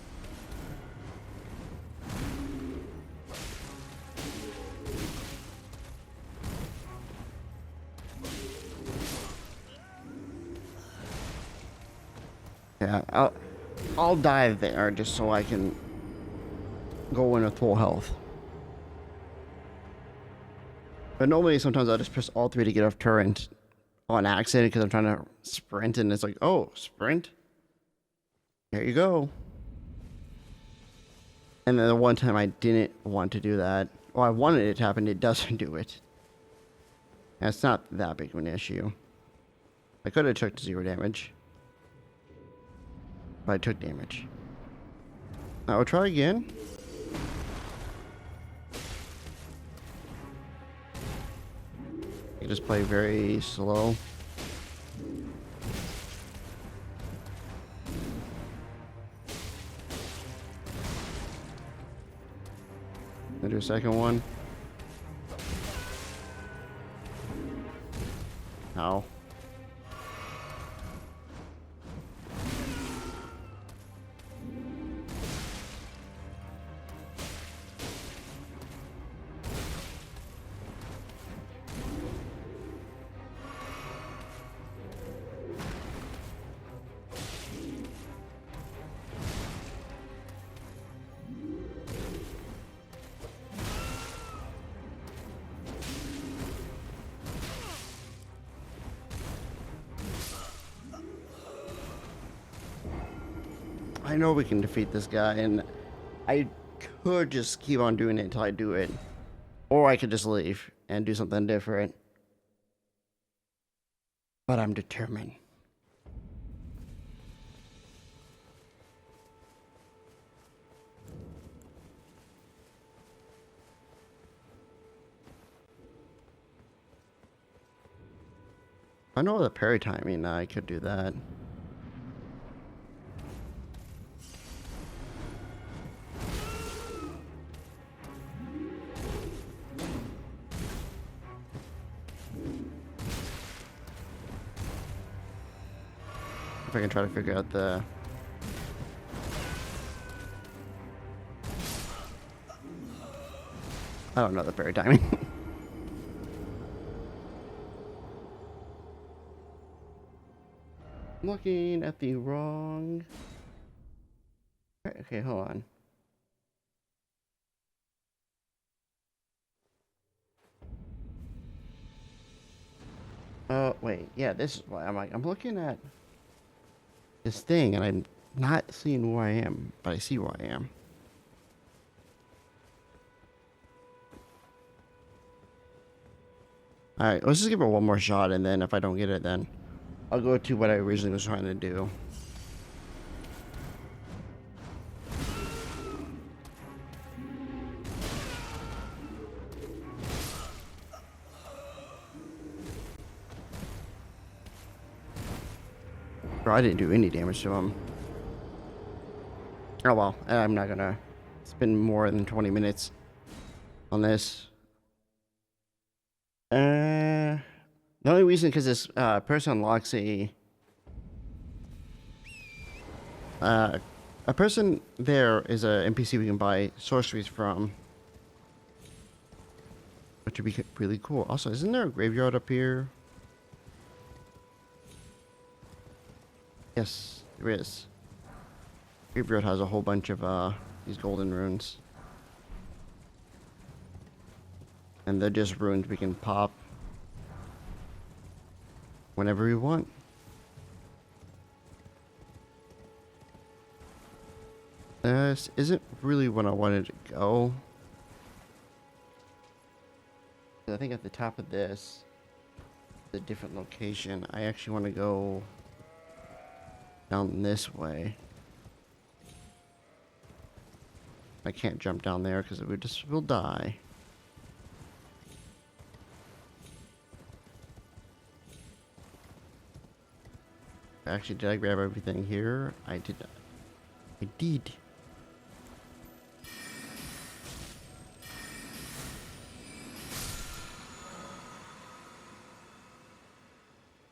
Yeah, I'll dive there just so I can go in with full health. But normally sometimes I'll just press R3 to get off turret on accident because I'm trying to sprint and it's like, oh, sprint. There you go. And then the one time I didn't want to do that, well, I wanted it to happen, it doesn't do it. And it's not that big of an issue. I could have took 0 damage. But I took damage. I will try again. You just play very slow. I'll do a second one. Ow. I know we can defeat this guy, and I could just keep on doing it until I do it. Or I could just leave and do something different. But I'm determined. I know the parry timing, I could do that. If I can try to figure out the... I don't know the fairy timing. I'm looking at the wrong... Okay, hold on. Oh, wait. Yeah, this is why I'm looking at this thing and I'm not seeing where I am, but I see where I am. Alright, let's just give it one more shot, and then if I don't get it, then I'll go to what I originally was trying to do. Bro, I didn't do any damage to him. Oh well, I'm not gonna spend more than 20 minutes on this. The only reason, because this person unlocks a person there is a NPC we can buy sorceries from, which would be really cool. Also, isn't there a graveyard up here? Yes, there is. Graveyard has a whole bunch of these golden runes. And they're just runes we can pop whenever we want. This isn't really what I wanted to go. I think at the top of this, the different location, I actually want to go down this way. I can't jump down there because we'll die. Actually, did I grab everything here? I did not. I did.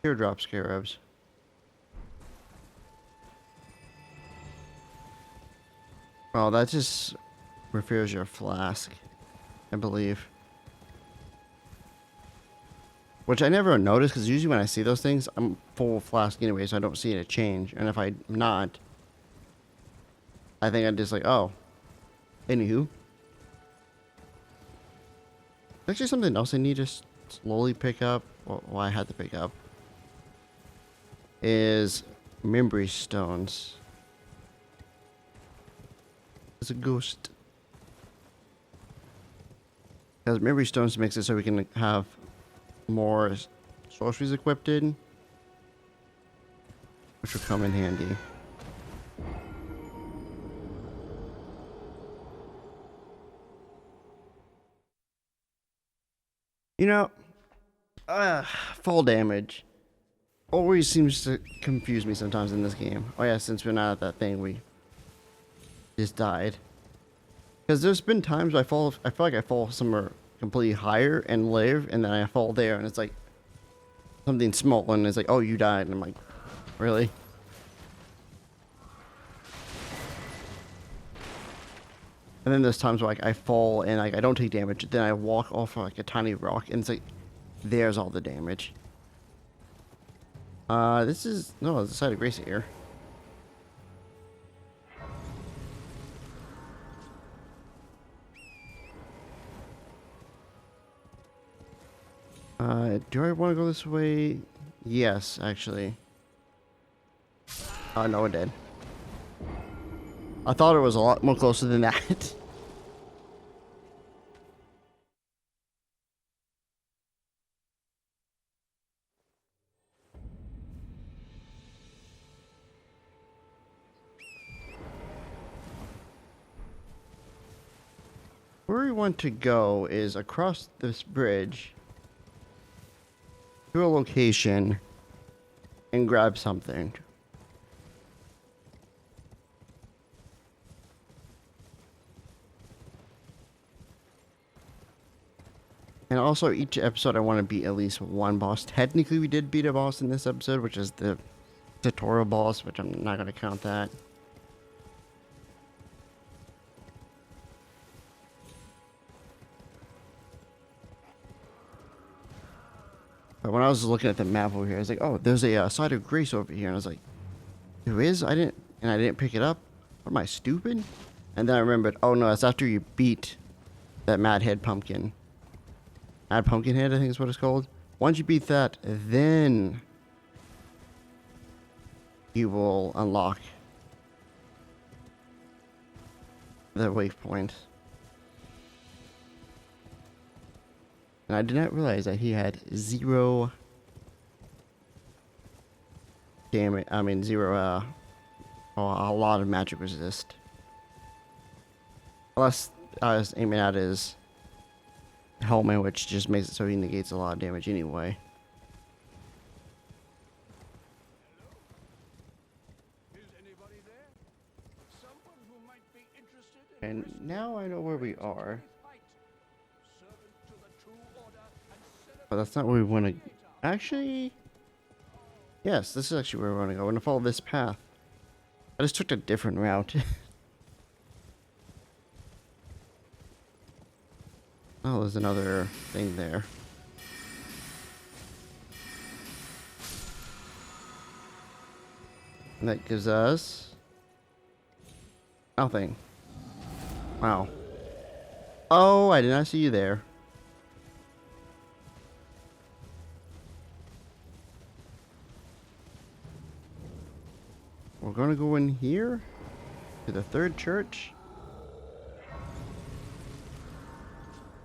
Teardrop scarabs. Oh, that just refills your flask, I believe. Which I never notice, because usually when I see those things, I'm full flask anyway, so I don't see it change. And if I'm not, I think I'm just like, oh. Anywho. Actually, something else I need to slowly pick up, well, I had to pick up, is memory stones. It's a ghost. Because memory stones makes it so we can have more sorceries equipped in, which will come in handy. You know, fall damage always seems to confuse me sometimes in this game. Oh yeah, since we're not at that thing, we just died. Because there's been times I feel like I fall somewhere completely higher and live, and then I fall there and it's like something small and it's like, oh, you died, and I'm like, really? And then there's times where like I fall and like I don't take damage, then I walk off like a tiny rock and it's like, there's all the damage. This is, no, it's the side of Grace here. Do I want to go this way? Yes, actually. Oh, no, it did. I thought it was a lot more closer than that. Where we want to go is across this bridge to a location and grab something. And also, each episode I want to beat at least one boss. Technically, we did beat a boss in this episode, which is the tutorial boss, which I'm not gonna count that. But when I was looking at the map over here, I was like, oh, there's a side of grace over here. And I was like, there is? I didn't pick it up. What am I, stupid? And then I remembered, oh no, that's after you beat that Mad Head Pumpkin. Mad Pumpkin Head, I think is what it's called. Once you beat that, then you will unlock the waypoint. And I did not realize that he had zero damage. I mean, zero, a lot of magic resist. Unless I was aiming at his helmet, which just makes it so he negates a lot of damage anyway. And now I know where we are. But that's not where we want to... Actually... Yes, this is actually where we want to go. We're going to follow this path. I just took a different route. Oh, there's another thing there. And that gives us... nothing. Wow. Oh, I did not see you there. We're gonna go in here to the third church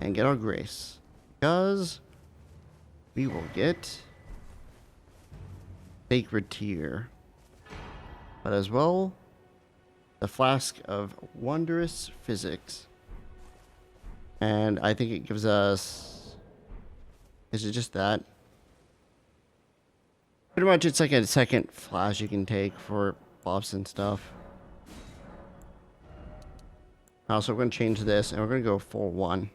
and get our grace, because we will get sacred tear, but as well the flask of wondrous physics. And I think it gives us, is it just that? Pretty much it's like a second flash you can take for buffs and stuff. So we're going to change this and we're going to go 4-1.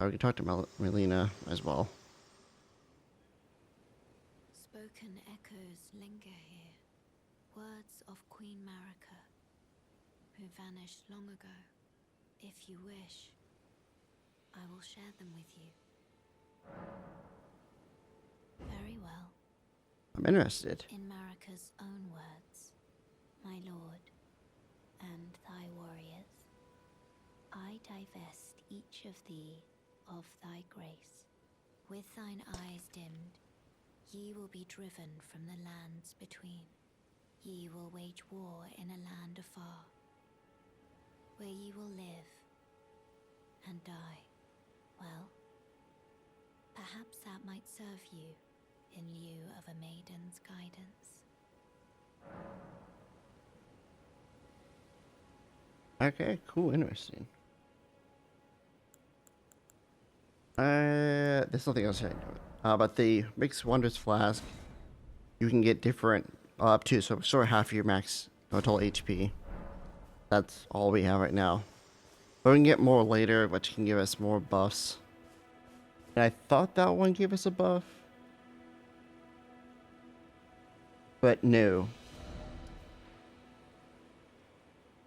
We can talk to Melina as well. Spoken echoes linger here. Words of Queen Marika, who vanished long ago. If you wish, I will share them with you. Very well. I'm interested. In Marika's own words, my lord, and thy warriors, I divest each of thee of thy grace. With thine eyes dimmed, ye will be driven from the lands between. Ye will wage war in a land afar, where ye will live and die. Well, perhaps that might serve you in lieu of a maiden's guidance. Okay, cool, interesting. There's nothing else I know. But the Mixed Wonders Flask, you can get different, up to, so sort of half your max total HP. That's all we have right now. But we can get more later, which can give us more buffs. And I thought that one gave us a buff. But no.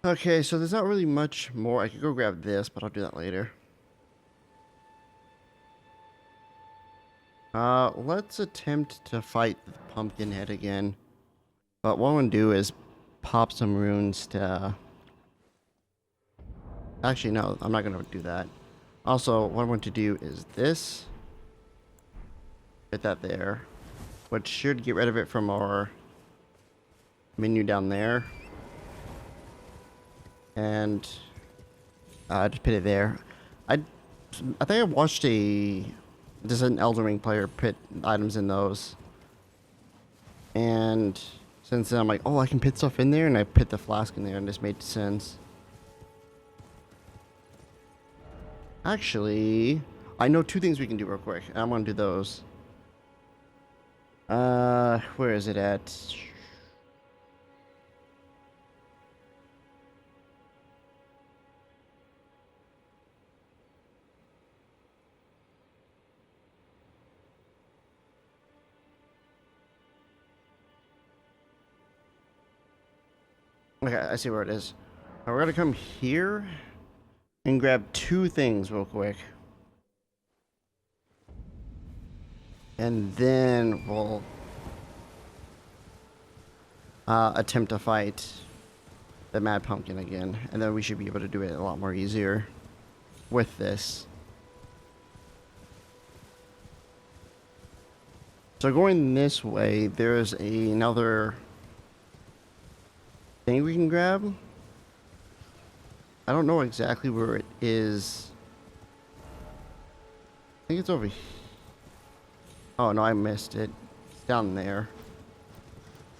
Okay, so there's not really much more. I could go grab this, but I'll do that later. Let's attempt to fight the pumpkin head again. But what I'm gonna do is pop some runes to... Actually, no, I'm not gonna do that. Also, what I'm going to do is this. Get that there. Which should get rid of it from our menu down there. And just put it there. I think I watched just an Elden Ring player put items in those. And since then I'm like, oh, I can put stuff in there, and I put the flask in there, and this made sense. Actually, I know two things we can do real quick. I'm gonna do those. Where is it at? Okay, I see where it is. Now we're gonna come here and grab two things real quick. And then we'll attempt to fight the Mad Pumpkin again. And then we should be able to do it a lot more easier with this. So going this way, there's another thing we can grab. I don't know exactly where it is. I think it's over here. Oh no, I missed it. It's down there.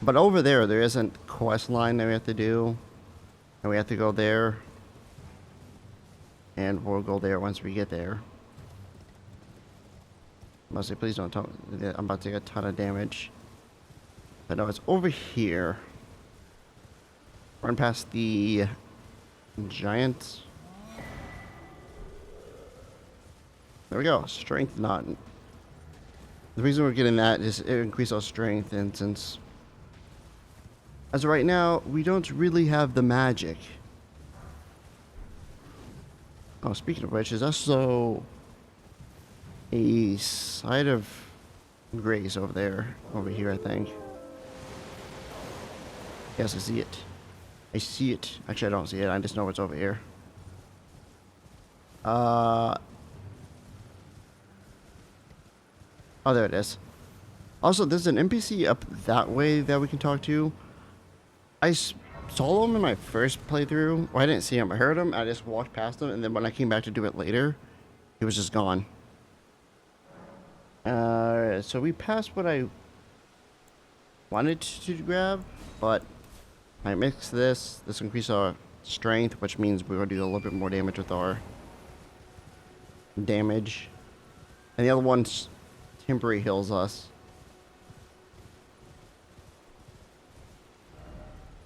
But over there, there isn't a quest line that we have to do. And we have to go there. And we'll go there once we get there. Mostly, please don't tell me that I'm about to take a ton of damage. But no, it's over here. Run past the giant. There we go. Strength knot. The reason we're getting that is it increases our strength, and since as of right now, we don't really have the magic. Oh, speaking of which, is also a side of grace over there, over here, I think. Yes, I see it. I see it. Actually, I don't see it. I just know it's over here. Oh, there it is. Also, there's an NPC up that way that we can talk to. I saw him in my first playthrough. Well, I didn't see him. I heard him. I just walked past him, and then when I came back to do it later, he was just gone. So we passed what I wanted to grab, but I mix this. This increases our strength, which means we're going to do a little bit more damage with our damage. And the other one's temporary heals us.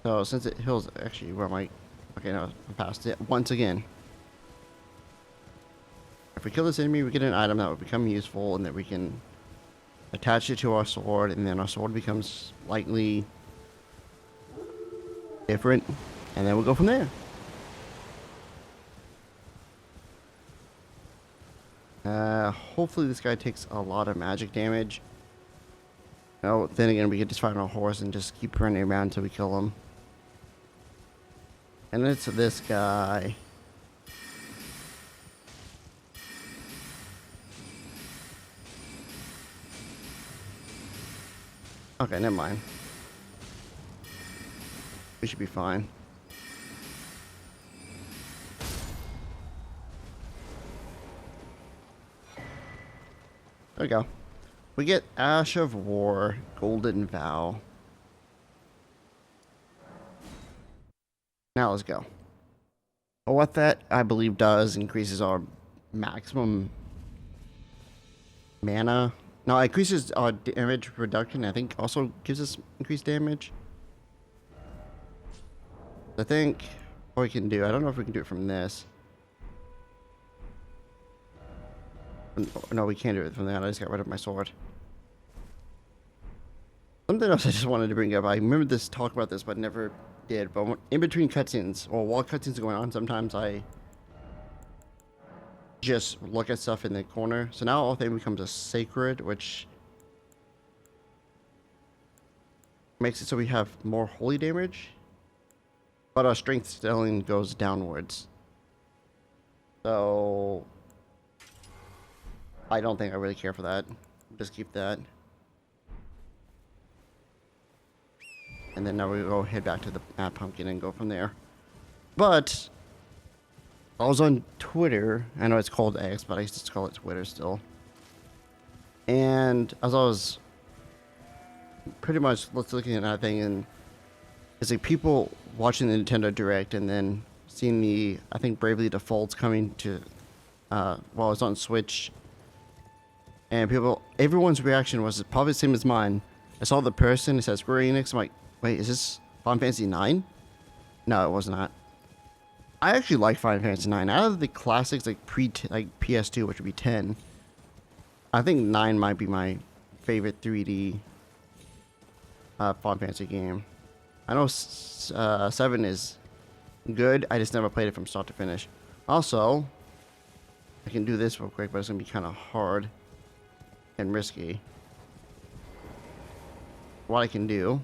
So since it heals, actually, where am I? Okay, no, I passed it once again. If we kill this enemy, we get an item that will become useful, and that we can attach it to our sword, and then our sword becomes slightly different, and then we'll go from there. Hopefully this guy takes a lot of magic damage. Oh, then again, we could just find our horse and just keep running around until we kill him. And it's this guy. Okay, never mind. We should be fine. There we go. We get Ash of War, Golden Vow. Now let's go. Well, what that, I believe, does increases our maximum mana. No, it increases our damage reduction. I think also gives us increased damage. I think what we can do, I don't know if we can do it from this. No, we can't do it from that. I just got rid of my sword. Something else I just wanted to bring up. I remember this talk about this, but never did. But in between cutscenes, or while cutscenes are going on, sometimes I just look at stuff in the corner. So now all thing becomes a sacred, which makes it so we have more holy damage, but our strength scaling goes downwards. So I don't think I really care for that. Just keep that. And then now we go head back to the Mad Pumpkin and go from there. But I was on Twitter. I know it's called X, but I used to call it Twitter still. And as I was pretty much looking at that thing, and it's like people watching the Nintendo Direct and then seeing the, I think, Bravely Default's coming to, well, it's on Switch. And people, everyone's reaction was probably the same as mine. I saw the person, it says Square Enix. I'm like, wait, is this Final Fantasy 9? No, it was not. I actually like Final Fantasy 9. Out of the classics, like PS2, which would be 10, I think 9 might be my favorite 3D Final Fantasy game. I know 7 is good. I just never played it from start to finish. Also, I can do this real quick, but it's gonna be kind of hard and risky. What I can do,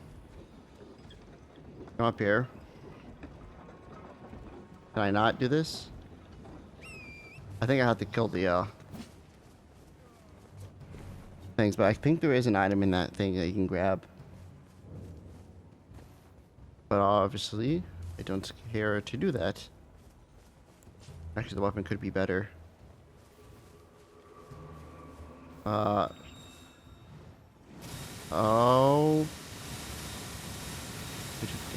come up here. Can I not do this? I think I have to kill the things, but I think there is an item in that thing that you can grab. But obviously, I don't care to do that. Actually, the weapon could be better. Oh.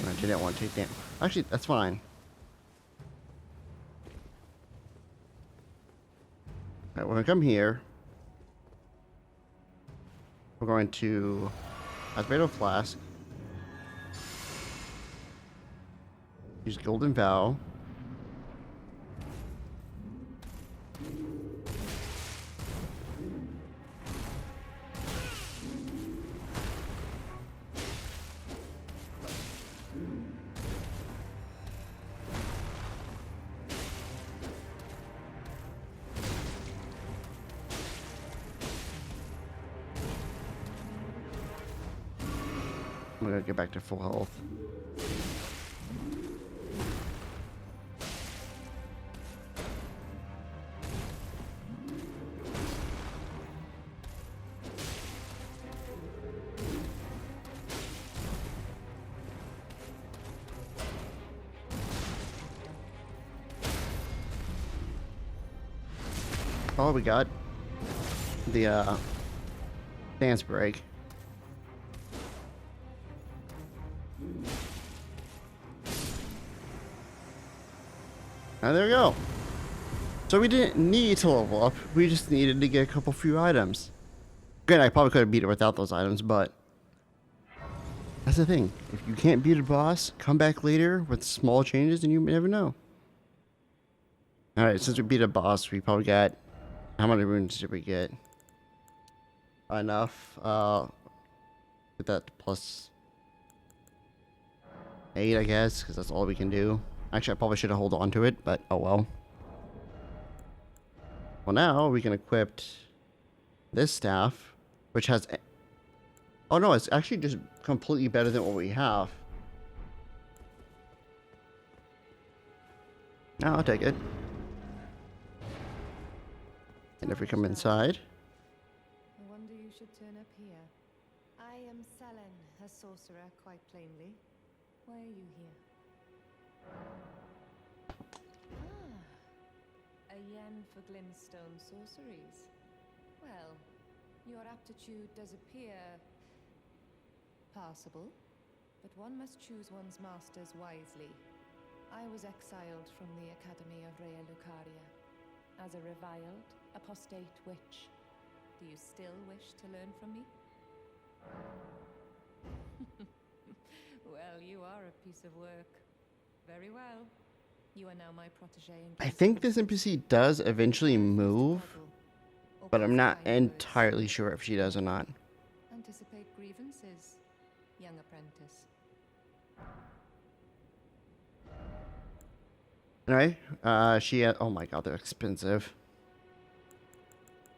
I didn't want to take damage. Actually, that's fine. Alright, when we come here, we're going to activate a flask. Use Golden Vow. I'm gonna get back to full health. Oh, we got the dance break. And there we go. So we didn't need to level up. We just needed to get a few items. Granted, I probably could have beat it without those items, but that's the thing. If you can't beat a boss, come back later with small changes and you never know. Alright, since we beat a boss, we probably got... How many runes did we get? Enough. With that plus 8, I guess, because that's all we can do. Actually, I probably should have held on to it, but oh well. Well, now we can equip this staff, which has... Oh no, it's actually just completely better than what we have. Now I'll take it. And if we come inside... I wonder you should turn up here. I am Selen, a sorcerer, quite plainly. Why are you here? A yen for glintstone sorceries. Well, your aptitude does appear passable, but one must choose one's masters wisely. I was exiled from the Academy of Rea Lucaria as a reviled, apostate witch. Do you still wish to learn from me? Well, you are a piece of work. Very well. You are now my protege. I think this NPC does eventually move, but I'm not entirely sure if she does or not. Anticipate grievances, young apprentice. Alright, she had... Oh my god, they're expensive.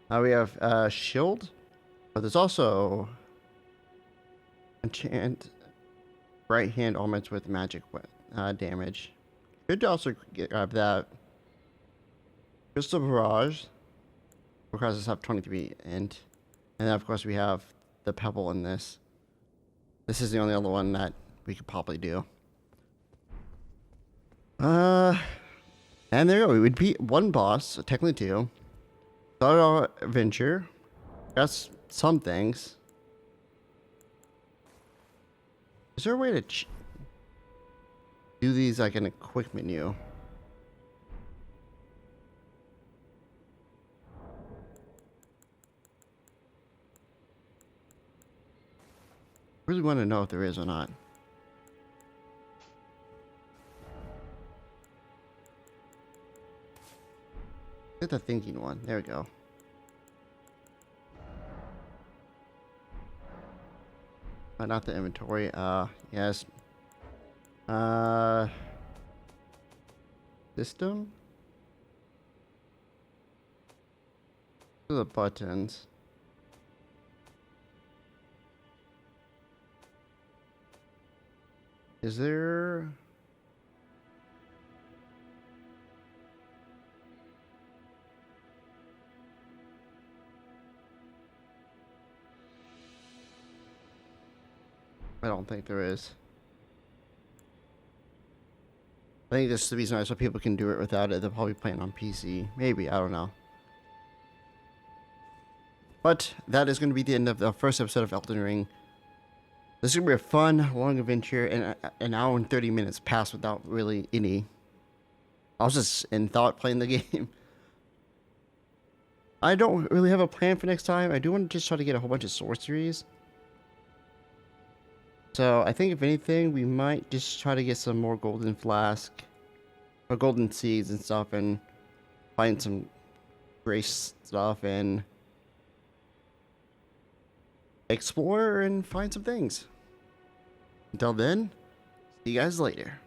We have shield, but there's also enchant right hand augments with magic damage. Could also grab that. Crystal Barrage requires us to have 23 and then of course we have the pebble in this. This is the only other one that we could probably do. And there you go. We would beat one boss, technically 2. Started our adventure. Got some things. Is there a way to do these like in a quick menu? Really want to know if there is or not. Get the thinking one. There we go. Not the inventory. Yes. System? The buttons. Is there... I don't think there is. I think this is the reason why, so people can do it without it. They're probably playing on PC. Maybe, I don't know. But that is going to be the end of the first episode of Elden Ring. This is going to be a fun, long adventure, and an hour and 30 minutes passed without really any... I was just in thought playing the game. I don't really have a plan for next time. I do want to just try to get a whole bunch of sorceries. So I think if anything, we might just try to get some more golden flask or golden seeds and stuff, and find some grace stuff and explore and find some things. Until then, see you guys later.